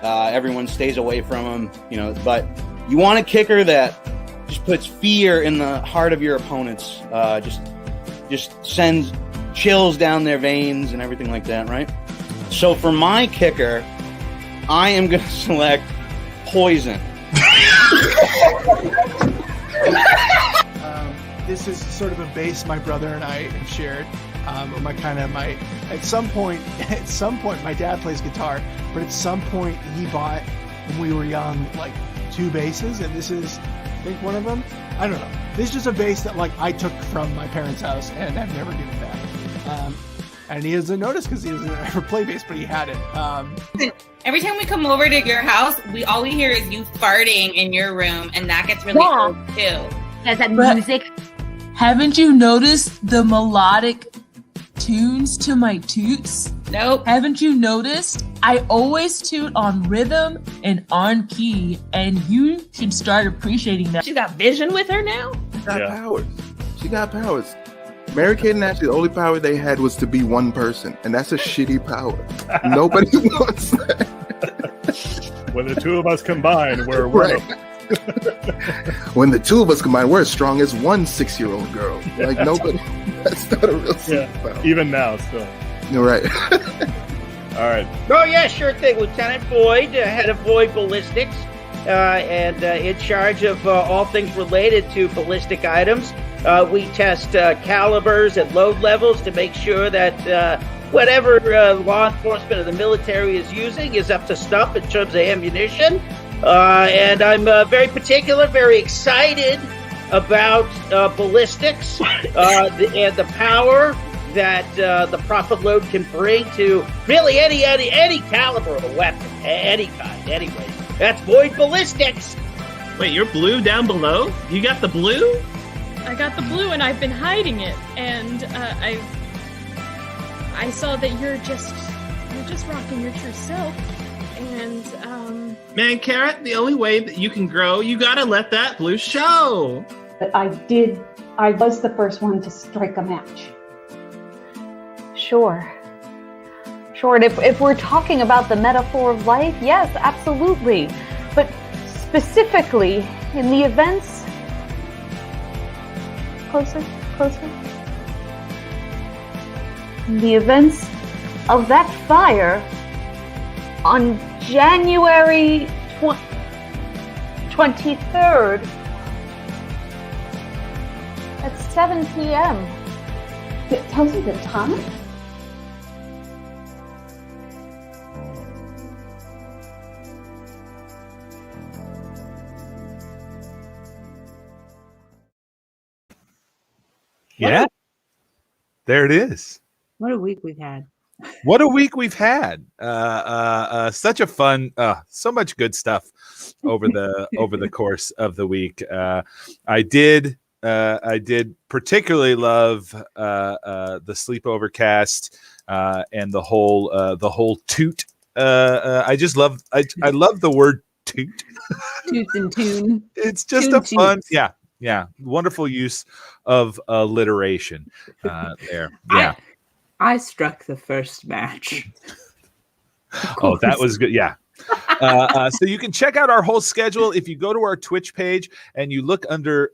Everyone stays away from him, but you want a kicker that just puts fear in the heart of your opponents. Just sends chills down their veins and everything like that, right? So for my kicker, I am going to select Poison. This is sort of a base my brother and I have shared. At some point, my dad plays guitar, but at some point he bought, when we were young, like 2 basses, and this is, I think, one of them. I don't know. This is just a bass that I took from my parents' house and I've never given back. And he doesn't notice because he doesn't ever play bass, but he had it. Every time we come over to your house, all we hear is you farting in your room, and that gets really old too. Has that music? Haven't you noticed the melodic tunes to my toots? Nope. Haven't you noticed? I always toot on rhythm and on key, and you should start appreciating that. She got vision with her now? She got powers. Mary-Kate and Ashley, the only power they had was to be one person, and that's a shitty power. Nobody wants that. When the two of us combine, we're right. When the two of us combine, we're as strong as one 6-year-old girl. Like nobody. That's not a real superpower. Even now, still. You're right. All right. Oh yeah, sure thing. Lieutenant Boyd, head of Boyd Ballistics, and in charge of all things related to ballistic items. We test calibers and load levels to make sure that whatever law enforcement or the military is using is up to snuff in terms of ammunition. And I'm very particular, very excited about ballistics and the power that the proper load can bring to really any caliber of a weapon, any kind. Anyway, that's Boyd Ballistics. Wait, you're blue down below? You got the blue? I got the blue and I've been hiding it, and I saw that you're just rocking your true self, and Man, Carrot, the only way that you can grow, you gotta let that blue show. But I was the first one to strike a match. Sure. And if we're talking about the metaphor of life, yes, absolutely. But specifically in the events. Closer. The events of that fire on January 23rd at 7 p.m. It tells you the time? Yeah. There it is. What a week we've had. What a week we've had. Such a fun, so much good stuff over the course of the week. I did particularly love the sleepover cast and the whole toot. I love the word toot. Toots and tune. It's just Tune a fun, toots. yeah. Yeah. Wonderful use of alliteration there. Yeah. I struck the first match. Oh, that was good. Yeah. So you can check out our whole schedule if you go to our Twitch page and you look under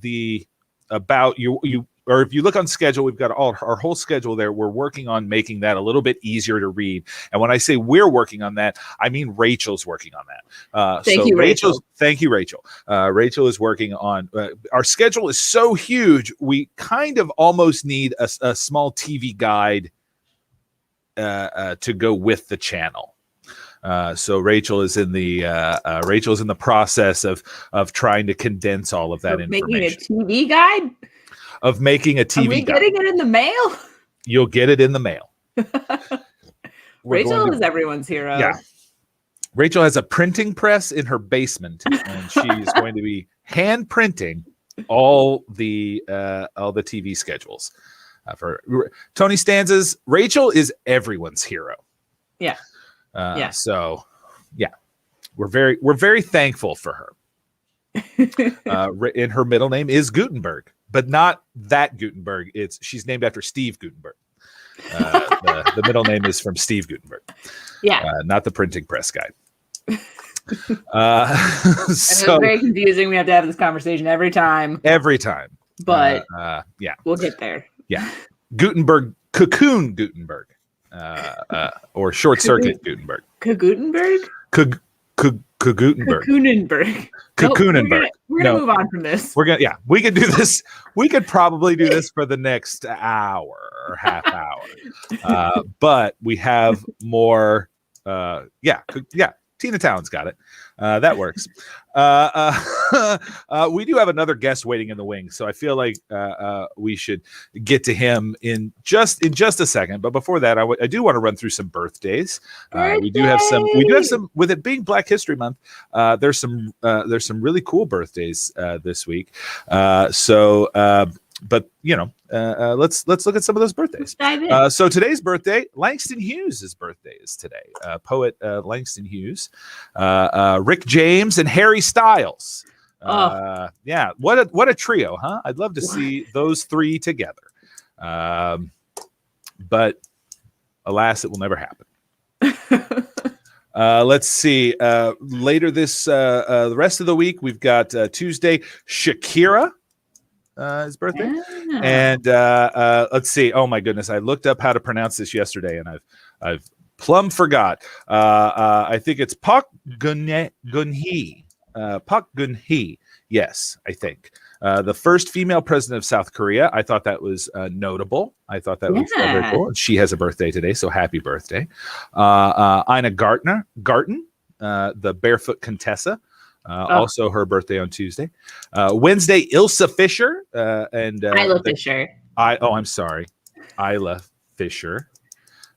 the about you or if you look on schedule, we've got all our whole schedule there. We're working on making that a little bit easier to read. And when I say we're working on that, I mean Rachel's working on that. Thank you, Rachel. Thank you, Rachel. Rachel is working on our schedule is so huge. We kind of almost need a small TV guide to go with the channel. So Rachel is in the process of trying to condense all of that information. Making a TV guide? Of making a TV Are we guide. getting it in the mail? You'll get it in the mail. Rachel is everyone's hero. Yeah. Rachel has a printing press in her basement, and she's going to be hand printing all the TV schedules. For Tony Stanzas, Rachel is everyone's hero. Yeah. So, yeah, we're very thankful for her. And her middle name is Gutenberg, but not that Gutenberg. She's named after Steve Gutenberg. The middle name is from Steve Gutenberg. Yeah, not the printing press guy. It's very confusing. We have to have this conversation every time. But yeah, we'll get there. Yeah, Gutenberg, Cocoon Gutenberg. Or short circuit Gutenberg. Gutenberg? Gutenberg. Cocoonenberg. We're gonna move on from this. We could do this. We could probably do this for the next hour or half hour. But we have more. Tina Town's got it. That works. We do have another guest waiting in the wings, so I feel like we should get to him in just a second. But before that, I do want to run through some birthdays. We do have some. With it being Black History Month, there's some really cool birthdays this week. But let's look at some of those birthdays. So today's birthday, Langston Hughes' birthday is today. Poet Langston Hughes, Rick James, and Harry Styles. Yeah, what a trio, huh? I'd love to see those three together. But alas, it will never happen. Let's see. Later the rest of the week, we've got Tuesday, Shakira. His birthday. And let's see. Oh my goodness, I looked up how to pronounce this yesterday, and I've plumb forgot. I think it's Park Geun-hye. Park Geun-hye. Yes, I think the first female president of South Korea. I thought that was notable. I thought that was very cool. And she has a birthday today, so happy birthday, Ina Garten, the barefoot Contessa. Also her birthday on Tuesday. Wednesday, Ilsa Fisher. And Isla Fisher. I'm sorry. Isla Fisher.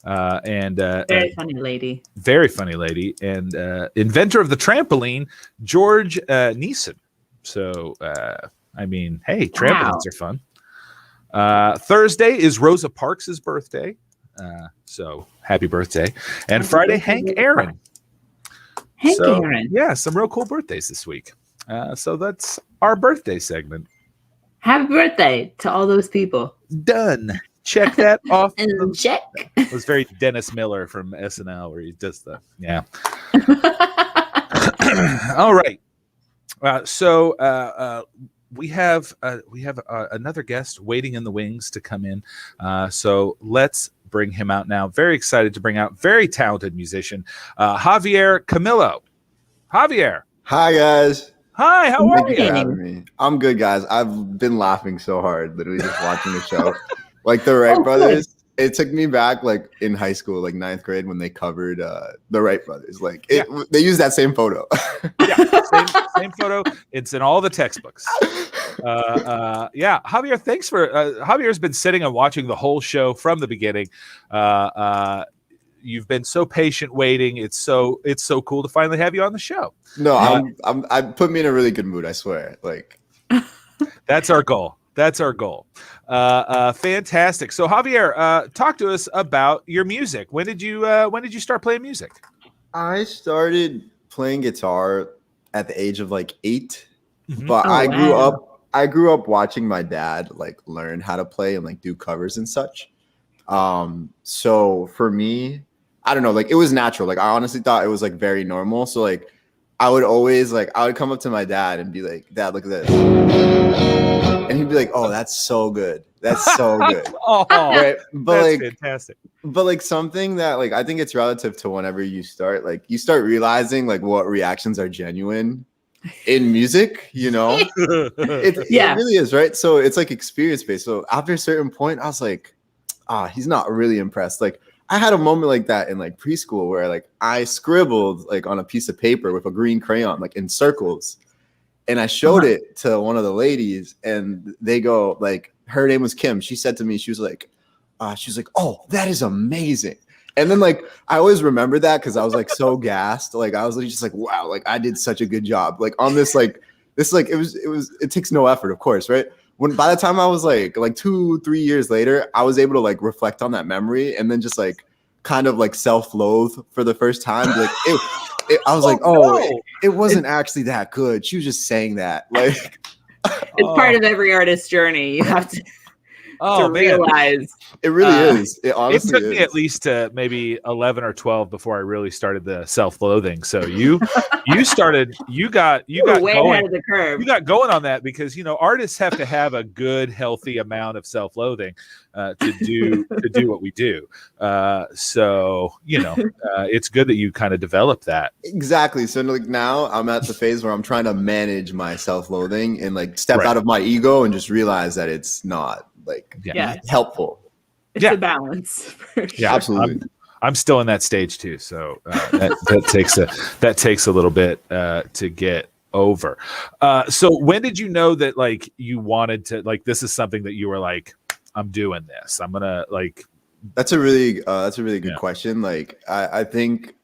And very funny lady. Very funny lady. And inventor of the trampoline, George Neeson. So, I mean, hey, trampolines are fun. Thursday is Rosa Parks' birthday. So happy birthday. And Friday, Hank Aaron. Aaron. Yeah, some real cool birthdays this week. So that's our birthday segment. Happy birthday to all those people. Done. Check that off. And check. It was very Dennis Miller from SNL where he does the All right. So we have another guest waiting in the wings to come in. So let's bring him out now. Very excited to bring out very talented musician, Javier Camilo. Javier. Hi, guys. Hi, how are you? Thank you for having me. I'm good, guys. I've been laughing so hard, literally just watching the show. Like the Wright brothers, it took me back like in high school, like 9th grade when they covered the Wright brothers. Like they used that same photo. Same photo. It's in all the textbooks. Javier, thanks for Javier's been sitting and watching the whole show from the beginning. You've been so patient waiting. It's so cool to finally have you on the show. No, I put me in a really good mood, I swear. Like that's our goal. Fantastic. So Javier, talk to us about your music. When did you start playing music? I started playing guitar at the age of like 8. But Oh, I grew up watching my dad like learn how to play and like do covers and such. So for me, I don't know, like it was natural. Like I honestly thought it was like very normal. So like I would always like I would come up to my dad and be like, "Dad, look at this," and he'd be like, "Oh, that's so good. That's so good." Oh, right? But that's like fantastic. But like something that like I think it's relative to whenever you start, like you start realizing like what reactions are genuine in music, you know? It really is, right? So it's like experience based. So after a certain point, I was like, he's not really impressed. Like I had a moment like that in like preschool where like I scribbled like on a piece of paper with a green crayon, like in circles. And I showed it to one of the ladies and they go like, her name was Kim. She said to me, she was like, "Oh, that is amazing." And then like, I always remember that because I was like so gassed. Like I was just like, wow, like I did such a good job. Like on this, it takes no effort, of course, right? When by the time I was like 2-3 years later, I was able to like reflect on that memory and then just like kind of like self-loathe for the first time. Like I was it wasn't actually that good. She was just saying that. Like it's part of every artist's journey. You have to realize. It really is. It honestly took me at least maybe 11 or 12 before I really started the self-loathing. So you got way going, ahead of the curve. You got going on that because artists have to have a good, healthy amount of self-loathing to do what we do. So it's good that you kind of develop that. Exactly. So like now I'm at the phase where I'm trying to manage my self-loathing and like step out of my ego and just realize that it's not like helpful. It's a balance. Yeah, absolutely. I'm still in that stage too, so that takes a little bit to get over. So when did you know that like you wanted to like this is something that you were like, I'm doing this. I'm gonna like. That's a really good question. Like I think.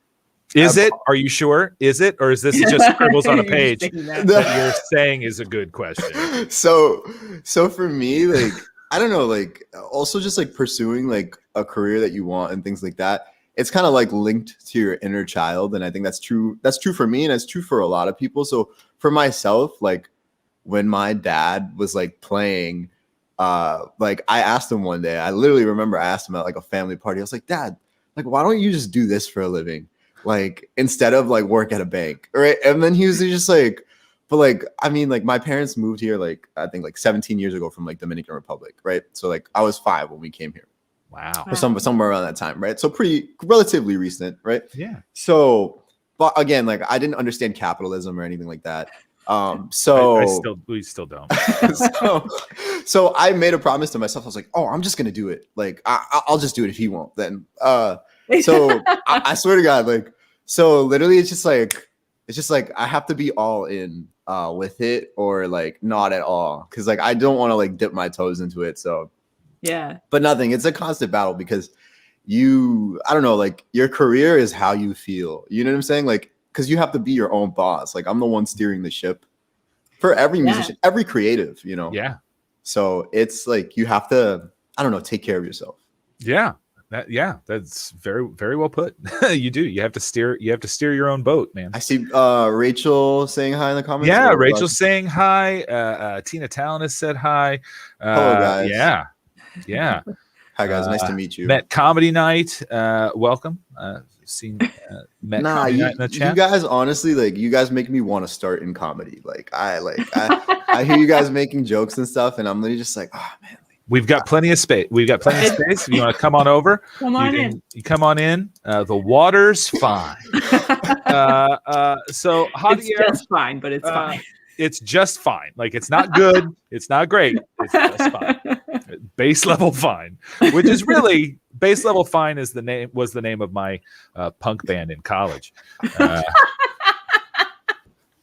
Is it? Are you sure? Is it, or is this just scribbles on a page that you're saying is a good question? So for me, like. I don't know, like also just like pursuing like a career that you want and things like that. It's kind of like linked to your inner child. And I think that's true. That's true for me. And it's true for a lot of people. So for myself, like when my dad was like playing, like I asked him one day, I literally remember I asked him at like a family party. I was like, "Dad, like, why don't you just do this for a living? Like instead of like work at a bank." Right. And then he was just like, but like, I mean, like my parents moved here, like I think like 17 years ago from like Dominican Republic, right? So like I was 5 when we came here. Wow. Or somewhere around that time, right? So relatively recent, right? Yeah. So, but again, like I didn't understand capitalism or anything like that. We still don't. so I made a promise to myself. I was like, "Oh, I'm just gonna do it. Like I'll just do it if he won't." Then, so I swear to God, like, so literally, it's just like I have to be all in with it or like not at all because like I don't want to like dip my toes into it. So but nothing. It's a constant battle because I don't know, like your career is how you feel. You know what I'm saying? Like because you have to be your own boss. Like I'm the one steering the ship for every musician, every creative. Yeah. So it's like you have to take care of yourself. Yeah. That's very, very well put. You do. You have to steer your own boat, man. I see Rachel saying hi in the comments. Yeah, Rachel's saying hi. Tina Talon has said hi. Hello, guys. Yeah. Hi, guys. Nice to meet you. Met Comedy Night. Welcome. Seen Met Comedy Night in the chat. You guys, honestly, like you guys make me want to start in comedy. Like I hear you guys making jokes and stuff, and I'm literally just like, oh man. We've got plenty of space. If you want to come on over, come on in. You come on in. The water's fine. So Javier, it's just fine, but it's fine. It's just fine. Like it's not good. It's not great. It's just fine. Base level fine, which is really base level fine was the name of my punk band in college.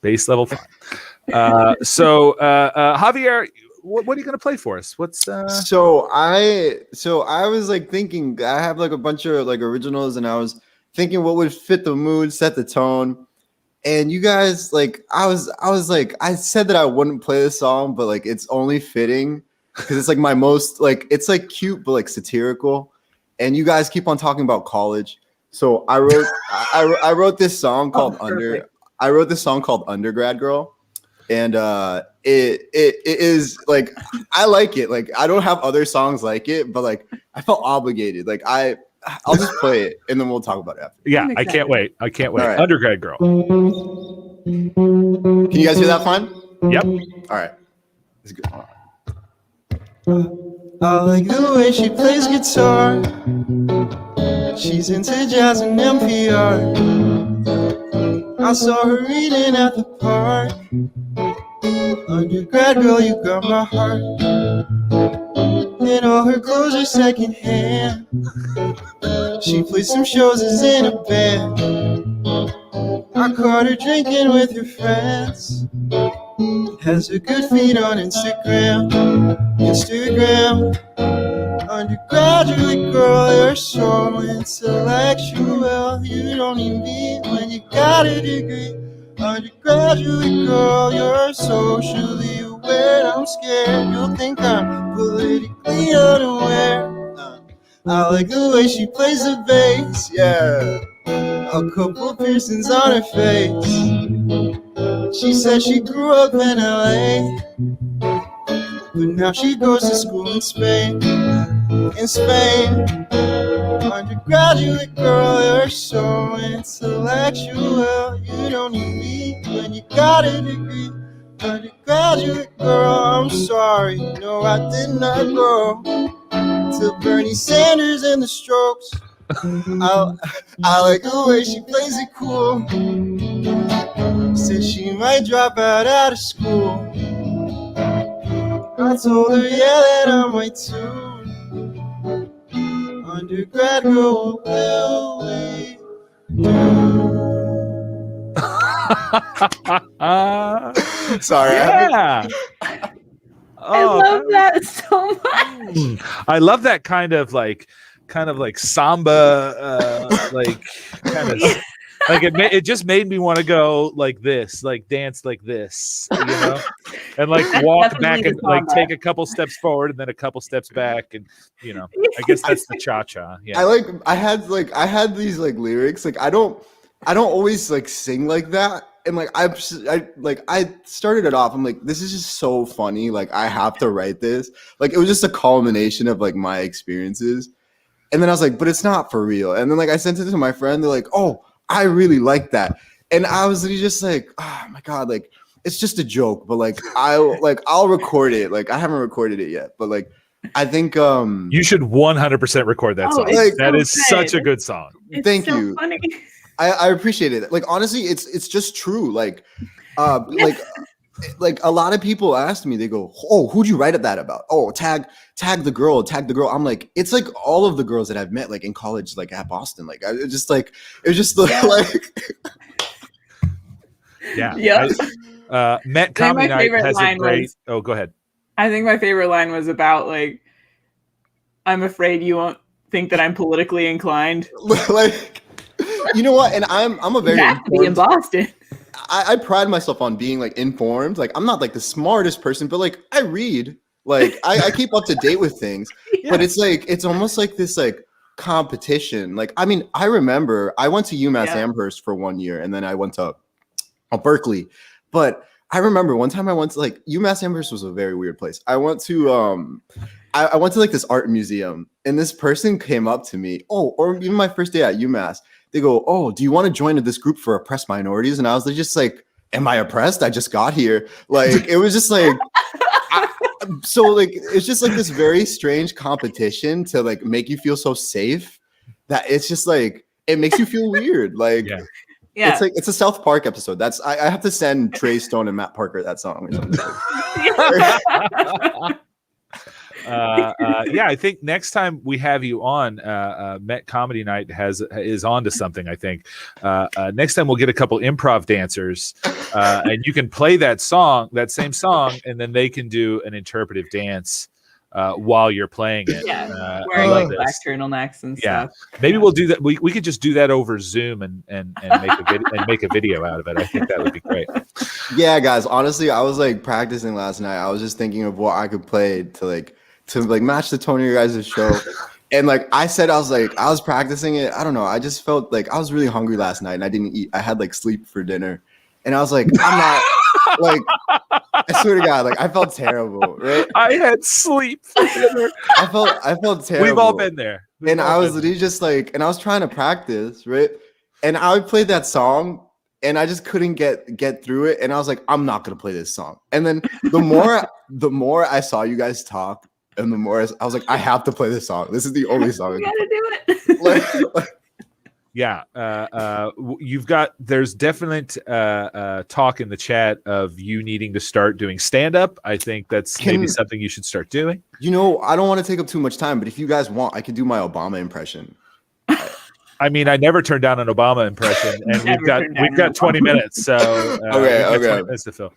Base level fine. So Javier. What are you going to play for us? What's So I was like thinking I have like a bunch of like originals and I was thinking what would fit the mood, set the tone. And you guys like I was like I said that I wouldn't play this song, but like it's only fitting because it's like my most like it's like cute but like satirical. And you guys keep on talking about college. So I wrote this song called Undergrad Girl. and it is like I like it. Like I don't have other songs like it, but like I felt obligated. Like I'll just play it and then we'll talk about it after. Yeah, I can't wait. I can't wait. All right. Undergrad Girl. Can you guys hear that fine? Yep. All right. It's good. I like the way she plays guitar. She's into jazz and NPR. I saw her reading at the park. Undergrad girl, you got my heart. And all her clothes are secondhand. She plays some shows as in a band. I caught her drinking with her friends. Has a good feed on Instagram. Undergraduate girl, you're so intellectual. You don't need me when you got a degree. Undergraduate girl, you're socially aware. I'm scared you'll think I'm politically unaware. I like the way she plays the bass, yeah. A couple piercings on her face. She said she grew up in LA, but now she goes to school in Spain. In Spain, undergraduate girl, you're so intellectual. You don't need me when you got a degree. Undergraduate girl, I'm sorry, no, I did not grow to Bernie Sanders and the Strokes. I like the way she plays it cool. Said she might drop out of school. I told her, yeah, that I might too. Undergrad girl, what will we do? Sorry. Yeah. I love that so much. I love that kind of like samba, like kind of like it just made me want to go like this, like dance like this, you know, and like walk back and like take a couple steps forward and then a couple steps back, and you know, I guess that's the cha-cha. Yeah, I had these like lyrics. Like I don't always like sing like that. And like I started it off. I'm like, this is just so funny. Like I have to write this. Like it was just a culmination of like my experiences. And then I was like, but it's not for real. And then like I sent it to my friend. They're like, oh, I really like that. And I was just like, oh my god, like it's just a joke. But like I'll record it. Like I haven't recorded it yet. But like I think you should 100% record that song. Like, that is such a good song. Thank you. Funny. I appreciate it. Like honestly, it's just true. Like a lot of people ask me, they go, oh, who'd you write that about? Oh, tag the girl. I'm like, it's like all of the girls that I've met like in college, like at Boston. Like it was just like yeah. Met Comedy Night has a great oh, go ahead. I think my favorite line was about like, I'm afraid you won't think that I'm politically inclined. Like, you know what? And I'm a very you have to be in Boston. I pride myself on being like informed. Like I'm not like the smartest person, but like I read. Like I keep up to date with things. Yeah. But it's like it's almost like this like competition. Like I mean, I remember I went to UMass Amherst for 1 year, and then I went to Berkeley. But I remember one time I went to like UMass Amherst was a very weird place. I went to I went to like this art museum, and this person came up to me. Oh, or even my first day at UMass. They go, oh, do you want to join this group for oppressed minorities? And I was just like, am I oppressed? I just got here. Like, it was just like, so like, it's just like this very strange competition to like make you feel so safe that it's just like, it makes you feel weird. Like, yeah. It's like, it's a South Park episode. I have to send Trey Stone and Matt Parker that song or something. Yeah, I think next time we have you on, Met Comedy Night is on to something. I think next time we'll get a couple improv dancers, and you can play that same song, and then they can do an interpretive dance while you're playing it. Yeah, wearing like black turtlenecks and stuff. Maybe we'll do that. We could just do that over Zoom and make a video out of it. I think that would be great. Yeah, guys. Honestly, I was like practicing last night. I was just thinking of what I could play to match the tone of your guys' show. And like I said, I was practicing it. I don't know. I just felt like I was really hungry last night and I didn't eat. I had like sleep for dinner. And I was like, Like, I swear to God, like I felt terrible, right? I had sleep for dinner. I felt terrible. We've all been there. And I was literally just like, and I was trying to practice, right? And I played that song, and I just couldn't get through it. And I was like, I'm not gonna play this song. And then the more I saw you guys talk, and the more I was like, I have to play this song. This is the only song. You gotta do it. Yeah, there's definite talk in the chat of you needing to start doing stand-up. I think that's maybe something you should start doing. You know, I don't want to take up too much time, but if you guys want, I could do my Obama impression. I mean, I never turned down an Obama impression, and we've got 20 minutes, so okay. 20 minutes to fill.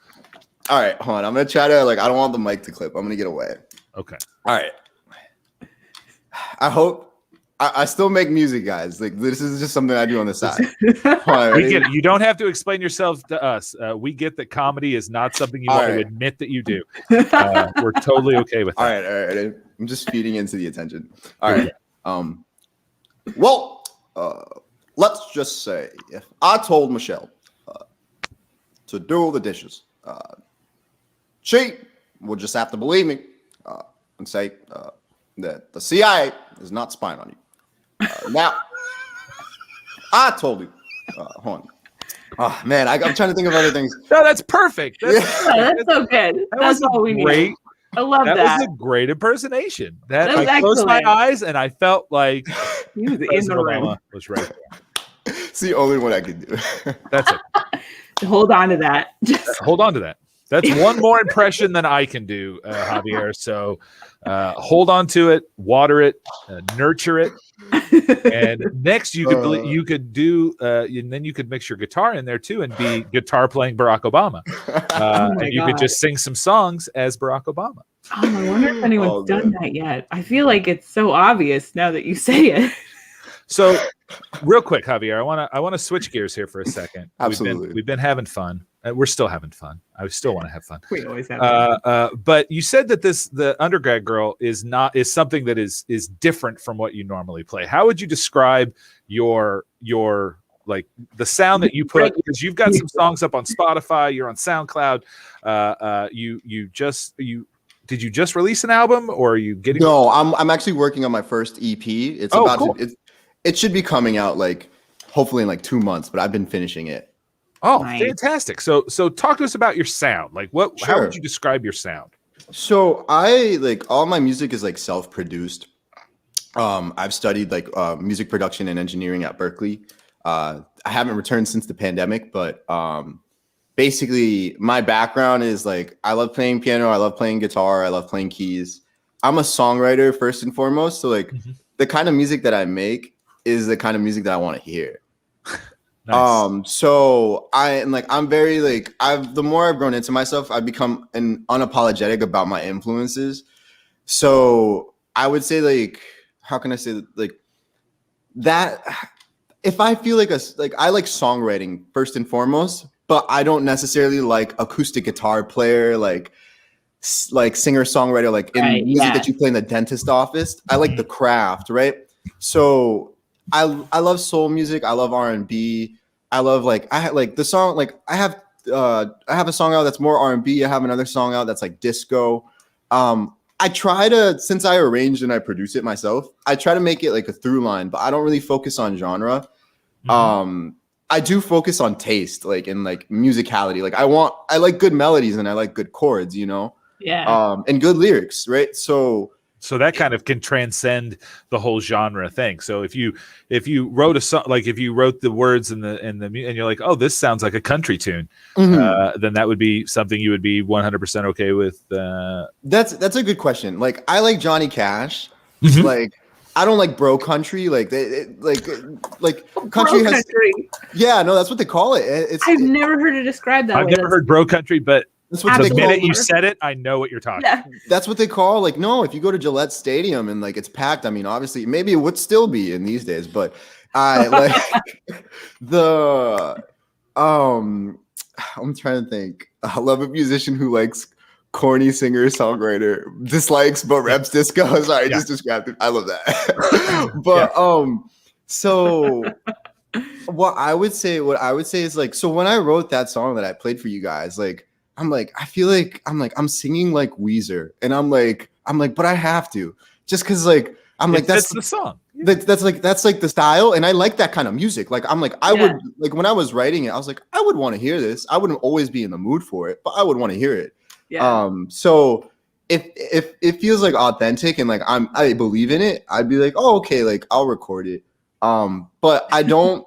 All right, hold on. I'm gonna try to I don't want the mic to clip. I'm gonna get away. Okay. All right. I hope. I still make music, guys. Like, this is just something I do on the side. We get it. You don't have to explain yourself to us. We get that comedy is not something you want to admit that you do. We're totally okay with that. All right. I'm just feeding into the attention. All right. Well, let's just say if I told Michelle to do the dishes, she would just have to believe me and say that the CIA is not spying on you. Now, I told you. Hold on. Oh man, I'm trying to think of other things. No, that's perfect. That's so good. That's all we need. I love that. That was a great impersonation. That I closed my excellent. eyes and I felt like he was in the room. Was right there. It's the only one I can do. That's it. Hold on to that. Hold on to that. That's one more impression than I can do, Javier. So hold on to it, water it, nurture it, and next you could do, and then you could mix your guitar in there too, and be guitar playing Barack Obama, and you could just sing some songs as Barack Obama. Oh, I wonder if anyone's done that yet. I feel like it's so obvious now that you say it. So, real quick, Javier, I want to switch gears here for a second. Absolutely, we've been having fun. We're still having fun. I still want to have fun. We always have fun. But you said that the undergrad girl is something that is different from what you normally play. How would you describe your like the sound that you put? Because you've got some songs up on Spotify. You're on SoundCloud. Did you just release an album, or are you getting? No, I'm actually working on my first EP. It's cool. It should be coming out hopefully in 2 months, but I've been finishing it. Oh, nice. Fantastic. So talk to us about your sound. Like how would you describe your sound? So I all my music is self-produced. I've studied music production and engineering at Berkeley. I haven't returned since the pandemic, but basically my background is I love playing piano, I love playing guitar, I love playing keys. I'm a songwriter first and foremost. So the kind of music that I make is the kind of music that I want to hear. Nice. So I'm very the more I've grown into myself, I've become unapologetic about my influences. So I would say how can I say that if I feel I like songwriting first and foremost, but I don't necessarily like acoustic guitar player, singer-songwriter, in music that you play in the dentist office. I like the craft, right? So I love soul music. I love R&B. I love the song. I have a song out that's more R&B. I have another song out that's disco. I try to, since I arrange and I produce it myself, I try to make it a through line, but I don't really focus on genre. Mm-hmm. I do focus on taste, in musicality. I like good melodies and I like good chords, Yeah. And good lyrics, right? So that kind of can transcend the whole genre thing. So if you wrote a song, if you wrote the words and you're like, oh, this sounds like a country tune, then that would be something you would be 100% okay with. That's a good question. I like Johnny Cash. I don't like bro country. Country has. Country. Yeah, no, that's what they call it. I've never heard it described that way. I've never heard bro country, but that's what the minute you said it, I know what you're talking about. That's what they call no, if you go to Gillette Stadium and it's packed, I mean, obviously maybe it would still be in these days, but I I'm trying to think. I love a musician who likes corny singer-songwriter, dislikes but reps disco. Sorry, I just described it. I love that. But so what I would say is so when I wrote that song that I played for you guys, I feel like I'm singing like Weezer, and I'm like, but I have to, just because like that's the song. That's like the style, and I like that kind of music. Like I would like when I was writing it, I was like, I would want to hear this. I wouldn't always be in the mood for it, but I would want to hear it. Yeah. So if it feels like authentic and like I believe in it, I'd be like, oh, okay, like I'll record it. But I don't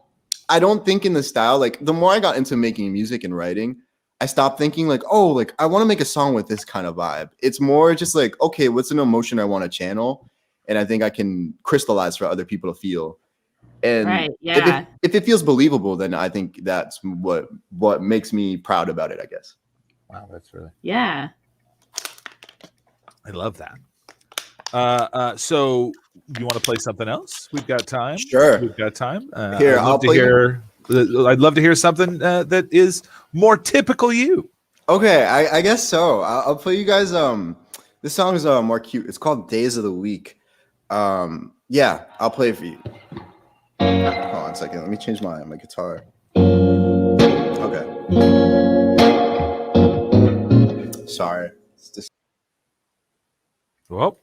think in the style. Like the more I got into making music and writing, I stopped thinking like, oh, like I want to make a song with this kind of vibe. It's more just like, okay, what's an emotion I want to channel, and I think I can crystallize for other people to feel. And right, yeah. if it feels believable, then I think that's what makes me proud about it, I guess. Wow, that's really yeah. I love that. So you want to play something else? We've got time. Sure, we've got time. Here, I'd love to hear something that is more typical you. Okay, I guess so. I'll play you guys. This song is more cute. It's called "Days of the Week." Yeah, I'll play it for you. Hold on a second. Let me change my guitar. Okay. Sorry. Well,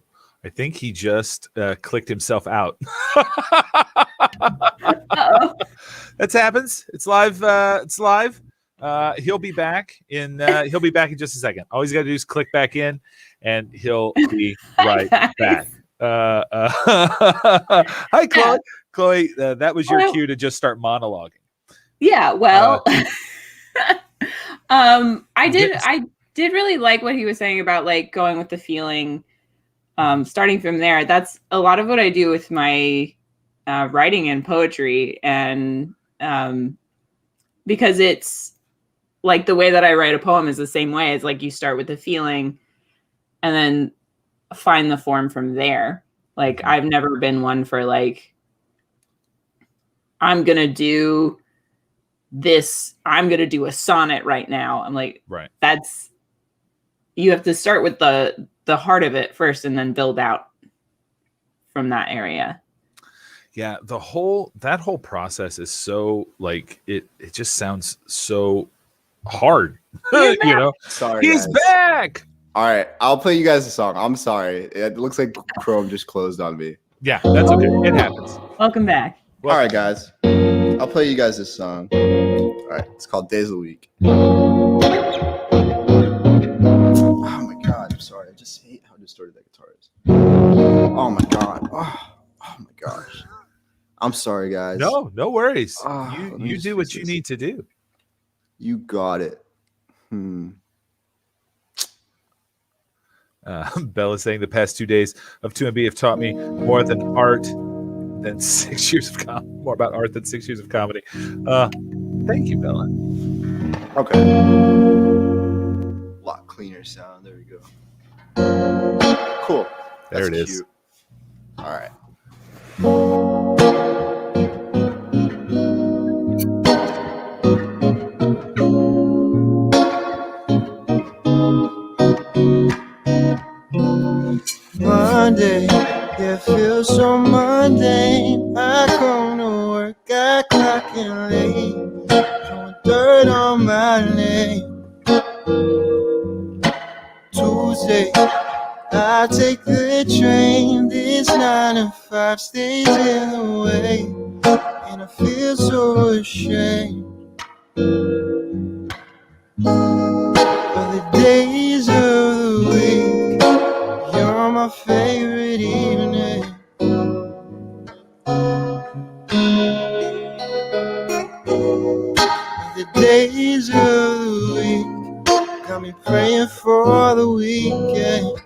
I think he just clicked himself out. That happens. It's live. It's live. He'll be back in just a second. All he's got to do is click back in, and he'll be right back. Hi, Chloe. Yeah. Chloe, that was your cue to just start monologuing. Yeah. Well, I did really like what he was saying about like going with the feeling. Starting from there, that's a lot of what I do with my writing and poetry, and because it's like the way that I write a poem is the same way. It's like you start with the feeling and then find the form from there. Like I've never been one for like, I'm gonna do this. I'm gonna do a sonnet right now. I'm like, right. That's, you have to start with the heart of it first and then build out from that area. Yeah, that whole process is so like it just sounds so hard. You know. Sorry, he's guys. Back. All right, I'll play you guys a song. I'm sorry. It looks like Chrome just closed on me. Yeah, that's okay. It happens. Welcome back. All right, guys. I'll play you guys this song. All right, it's called Days of the Week. Oh my God, I'm sorry. I just hate how distorted that guitar is. Oh my God. Oh my gosh. I'm sorry, guys. No worries. You do what you need to do. You got it. Bella's saying the past 2 days of 2MB have taught me more than art than 6 years of more about art than 6 years of comedy. Thank you, Bella. Okay. A lot cleaner sound. There we go. Cool. There That's it is. Cute. All right. Monday, it feels so mundane. I come to work, I clock in late, throwing dirt on my name. Tuesday, I take the train. This 9 to 5 stays in the way, and I feel so ashamed for the days of the week. You're my favorite evening. The days of the week got me praying for the weekend,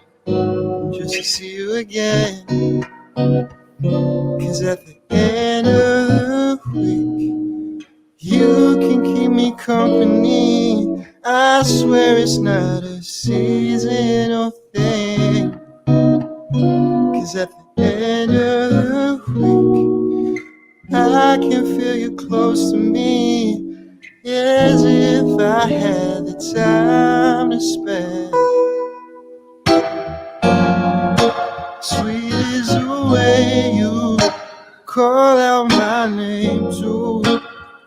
just to see you again. 'Cause at the end of the week, you can keep me company. I swear it's not a seasonal thing. 'Cause at the end of the week, I can feel you close to me, as if I had the time to spend. Sweet is the way you call out my name too.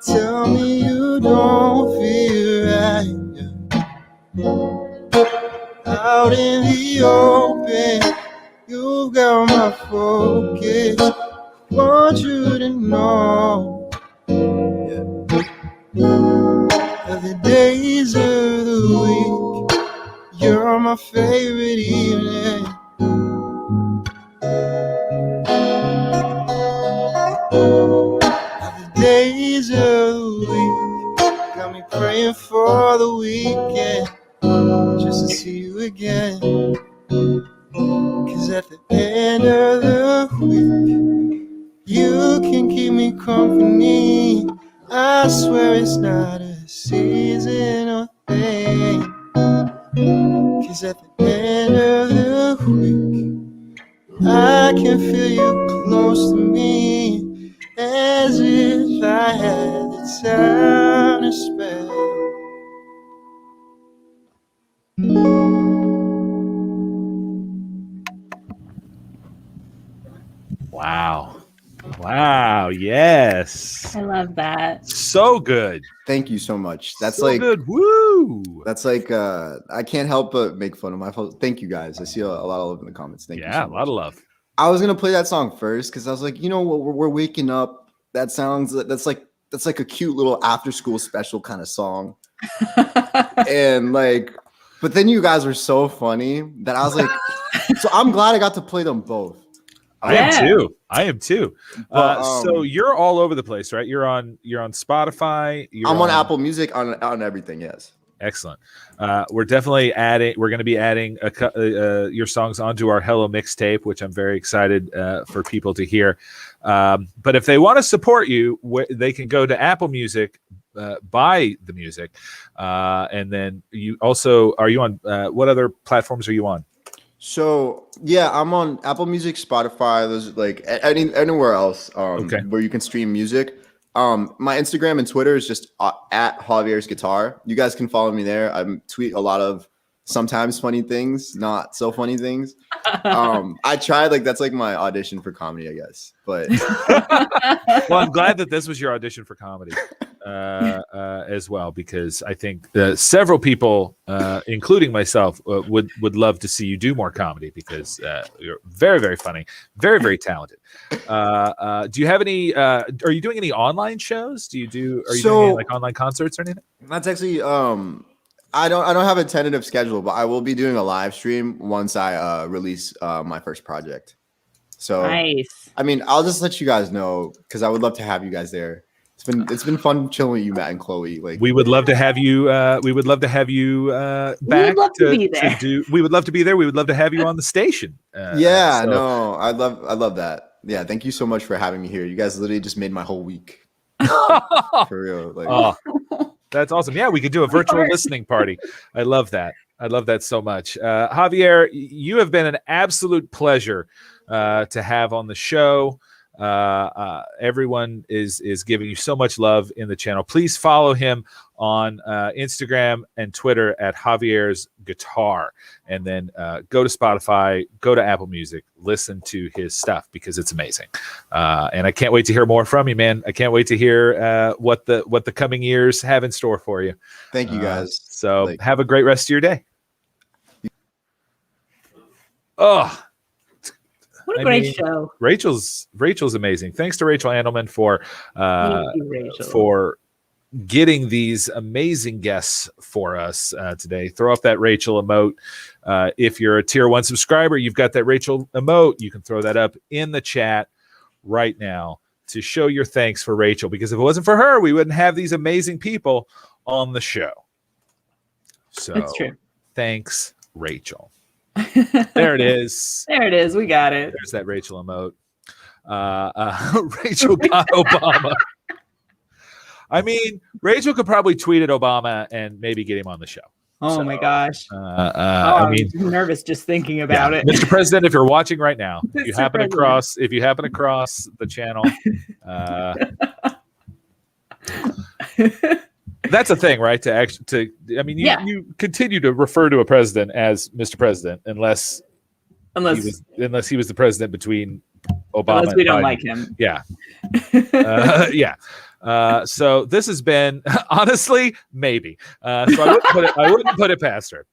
Tell me you don't feel right. out in the open. You got my focus. Want you to know that the days of the week, you're my favorite evening. The days of the week got me praying for the weekend, just to see you again. 'Cause at the end of the week, you can keep me company. I swear it's not a seasonal thing. 'Cause at the end of the week, I can feel you close to me, as if I had the time to spare. Wow. Wow. Yes. I love that. So good. Thank you so much. That's So like good. Woo. That's like I can't help but make fun of my fault. Thank you guys. I see a lot of love in the comments. Thank you. Yeah, So much. a lot of love. I was gonna play that song first because I was like, you know what, we're waking up. That sounds that's like a cute little after school special kind of song. And like, but then you guys were so funny that I was like, so I'm glad I got to play them both. I am too. But, so you're all over the place, right? You're on Spotify. I'm on Apple Music on everything. Yes. Excellent. We're definitely we're going to be adding your songs onto our Hello mixtape, which I'm very excited for people to hear. But if they want to support you, they can go to Apple Music, buy the music, and then you also are you on what other platforms are you on? So yeah, I'm on Apple Music, Spotify. There's like anywhere else where you can stream music. My Instagram and Twitter is just at Javier's Guitar. You guys can follow me there. I tweet a lot of sometimes funny things, not so funny things. I tried that's like my audition for comedy, I guess. But well, I'm glad that this was your audition for comedy as well, because I think several people, including myself, would love to see you do more comedy because you're very, very funny, very, very talented. Do you have any? Are you doing any online shows? Are you doing any, like online concerts or anything? That's actually I don't have a tentative schedule, but I will be doing a live stream once I release my first project. So nice. I mean, I'll just let you guys know because I would love to have you guys there. It's been fun chilling with you, Matt and Chloe. Like we would love to have you. We would love to have you back. Be there. We would love to be there. We would love to have you on the station. No, I love that. Yeah, thank you so much for having me here. You guys literally just made my whole week. For real. That's awesome. Yeah, we could do a virtual listening party. I love that. I love that so much. Javier, you have been an absolute pleasure to have on the show. Everyone is giving you so much love in the channel. Please follow him on Instagram and Twitter at Javier's Guitar, and then go to Spotify, go to Apple Music, listen to his stuff because it's amazing. And I can't wait to hear more from you, man. I can't wait to hear what the coming years have in store for you. Thank you, guys. So have a great rest of your day. Oh. What a great show. Rachel's amazing. Thanks to Rachel Andelman for Thank you, Rachel. for getting these amazing guests for us today. Throw up that Rachel emote. If you're a tier 1 subscriber, you've got that Rachel emote. You can throw that up in the chat right now to show your thanks for Rachel, because if it wasn't for her, we wouldn't have these amazing people on the show. So That's true. Thanks, Rachel. There it is. There it is. We got it. There's that Rachel emote. Rachel got Obama. I mean, Rachel could probably tweet at Obama and maybe get him on the show. Oh my gosh. I mean, I'm nervous just thinking about it. Mr. President, if you're watching right now, if you Mr. happen President. across the channel, that's a thing, right? You continue to refer to a president as Mr. President unless he was the president between Obama. Unless we and don't Biden. like him. Yeah. Yeah. So this has been honestly maybe. So I wouldn't put it past her.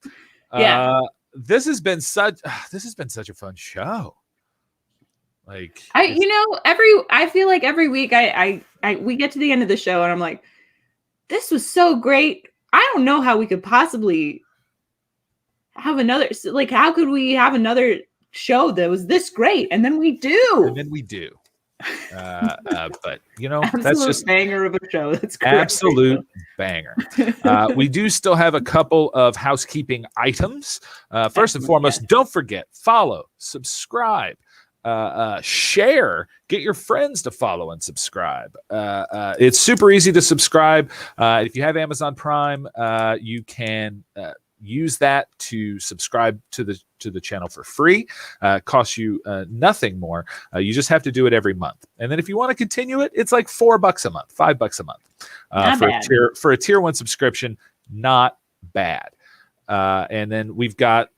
Yeah. this has been such a fun show. Like I feel like every week we get to the end of the show and I'm like, this was so great. I don't know how we could possibly have another, like, how could we have another show that was this great? And then we do. But that's just banger of a show. That's great. Absolute banger. We do still have a couple of housekeeping items. First and foremost, don't forget, follow, subscribe, share, get your friends to follow and subscribe. It's super easy to subscribe. If you have Amazon Prime, you can use that to subscribe to the channel for free. Costs you nothing more. You just have to do it every month. And then if you want to continue it, it's like $4 a month, $5 a month for a tier 1 subscription. Not bad. And then we've got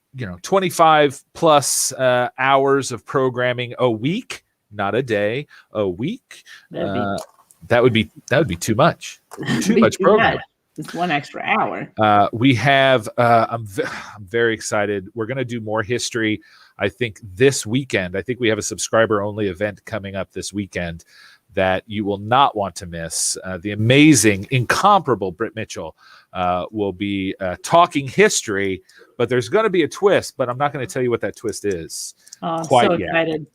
25 plus hours of programming a week, not a day, a week. That would be too much. Too much programming. Just 1 extra hour. We have. I'm very excited. We're going to do more history. I think this weekend. I think we have a subscriber-only event coming up this weekend that you will not want to miss. The amazing, incomparable Britt Mitchell will be talking history, but there's going to be a twist. But I'm not going to tell you what that twist is quite so yet. Excited.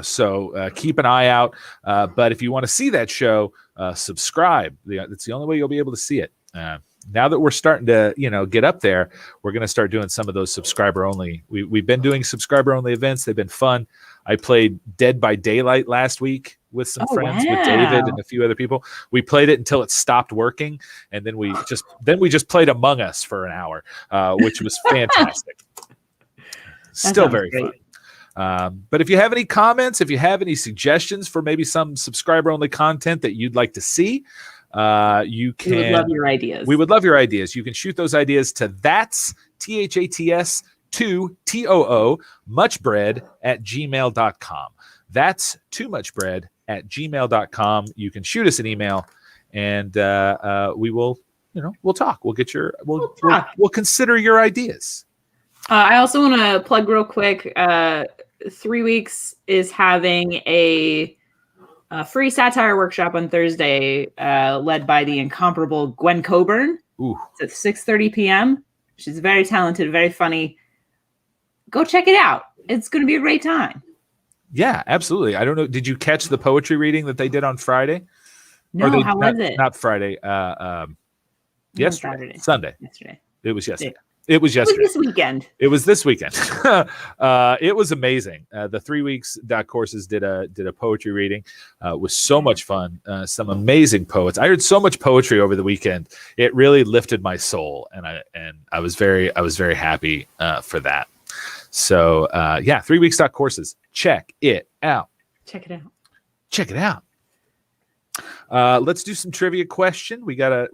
So keep an eye out. But if you want to see that show, subscribe. That's the only way you'll be able to see it. Now that we're starting to, get up there, we're going to start doing some of those subscriber only. We've been doing subscriber only events. They've been fun. I played Dead by Daylight last week with some friends, with David and a few other people. We played it until it stopped working, and then we just played Among Us for an hour, which was fantastic. Still very fun. But if you have any comments, if you have any suggestions for maybe some subscriber only content that you'd like to see, you can. We would love your ideas. We would love your ideas. You can shoot those ideas to THATS 2 TOO muchbread@gmail.com. That's too much bread @gmail.com. You can shoot us an email, and we will, we'll talk. We'll consider your ideas. I also want to plug real quick. 3 Weeks is having a free satire workshop on Thursday, led by the incomparable Gwen Coburn. Ooh. It's at 6:30 p.m. She's very talented, very funny. Go check it out. It's going to be a great time. Yeah, absolutely. I don't know. Did you catch the poetry reading that they did on Friday? No, how was it? Not Friday. Yesterday. Sunday. Yesterday. It was yesterday. It was yesterday. It was this weekend. It was this weekend. It was amazing. The 3 weeks courses did a poetry reading. It was so much fun. Some amazing poets. I heard so much poetry over the weekend. It really lifted my soul, and I was very happy for that. So 3 weeks courses. Check it out. Check it out. Check it out. Let's do some trivia question. We got a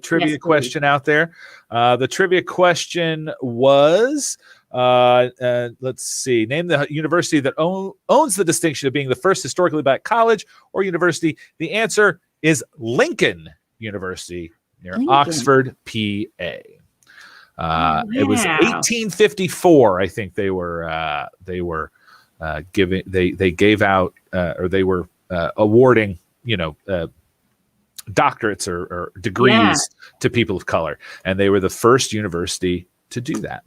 trivia question out there. The trivia question was, let's see, name the university that owns the distinction of being the first historically black college or university. The answer is Lincoln University near Oxford, PA. It was 1854. I think they were giving, they gave out, or they were awarding, doctorates or degrees to people of color, and they were the first university to do that.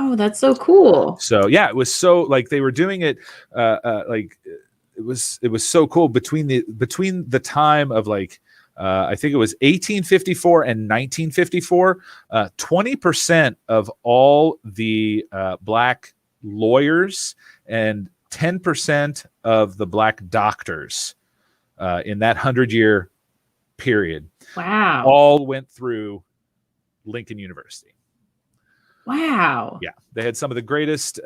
Oh, that's so cool. So it was so, like, they were doing it like it was so cool between the time of, like, I think it was 1854 and 1954, 20% of all the black lawyers and 10% of the black doctors in that 100-year period, wow, all went through Lincoln University. Wow. Yeah, they had some of the greatest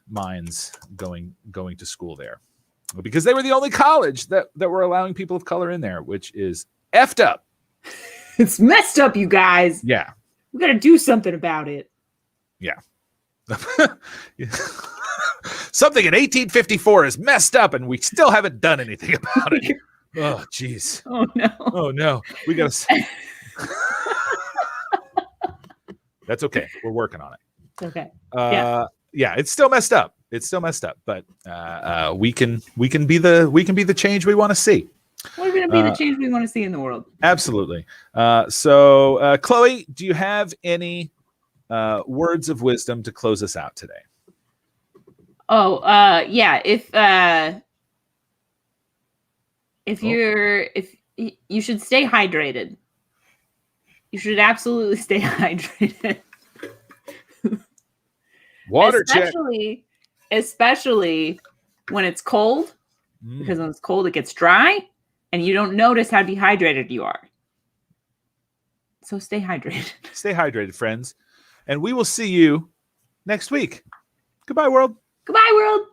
minds going to school there, because they were the only college that were allowing people of color in there, which is effed up. It's messed up, you guys. Yeah, we got to do something about it. Yeah. Something in 1854 is messed up, and we still haven't done anything about it. Oh, jeez. Oh, no. Oh, no. We got to... That's okay. We're working on it. It's okay. Yeah, it's still messed up. But we can be the change we want to see. We're going to be the change we want to see in the world. Absolutely. So Chloe, do you have any words of wisdom to close us out today? Oh, yeah. If you should stay hydrated. You should absolutely stay hydrated. Water check. Especially when it's cold, because when it's cold, it gets dry, and you don't notice how dehydrated you are. So stay hydrated. Stay hydrated, friends. And we will see you next week. Goodbye, world. Goodbye, world.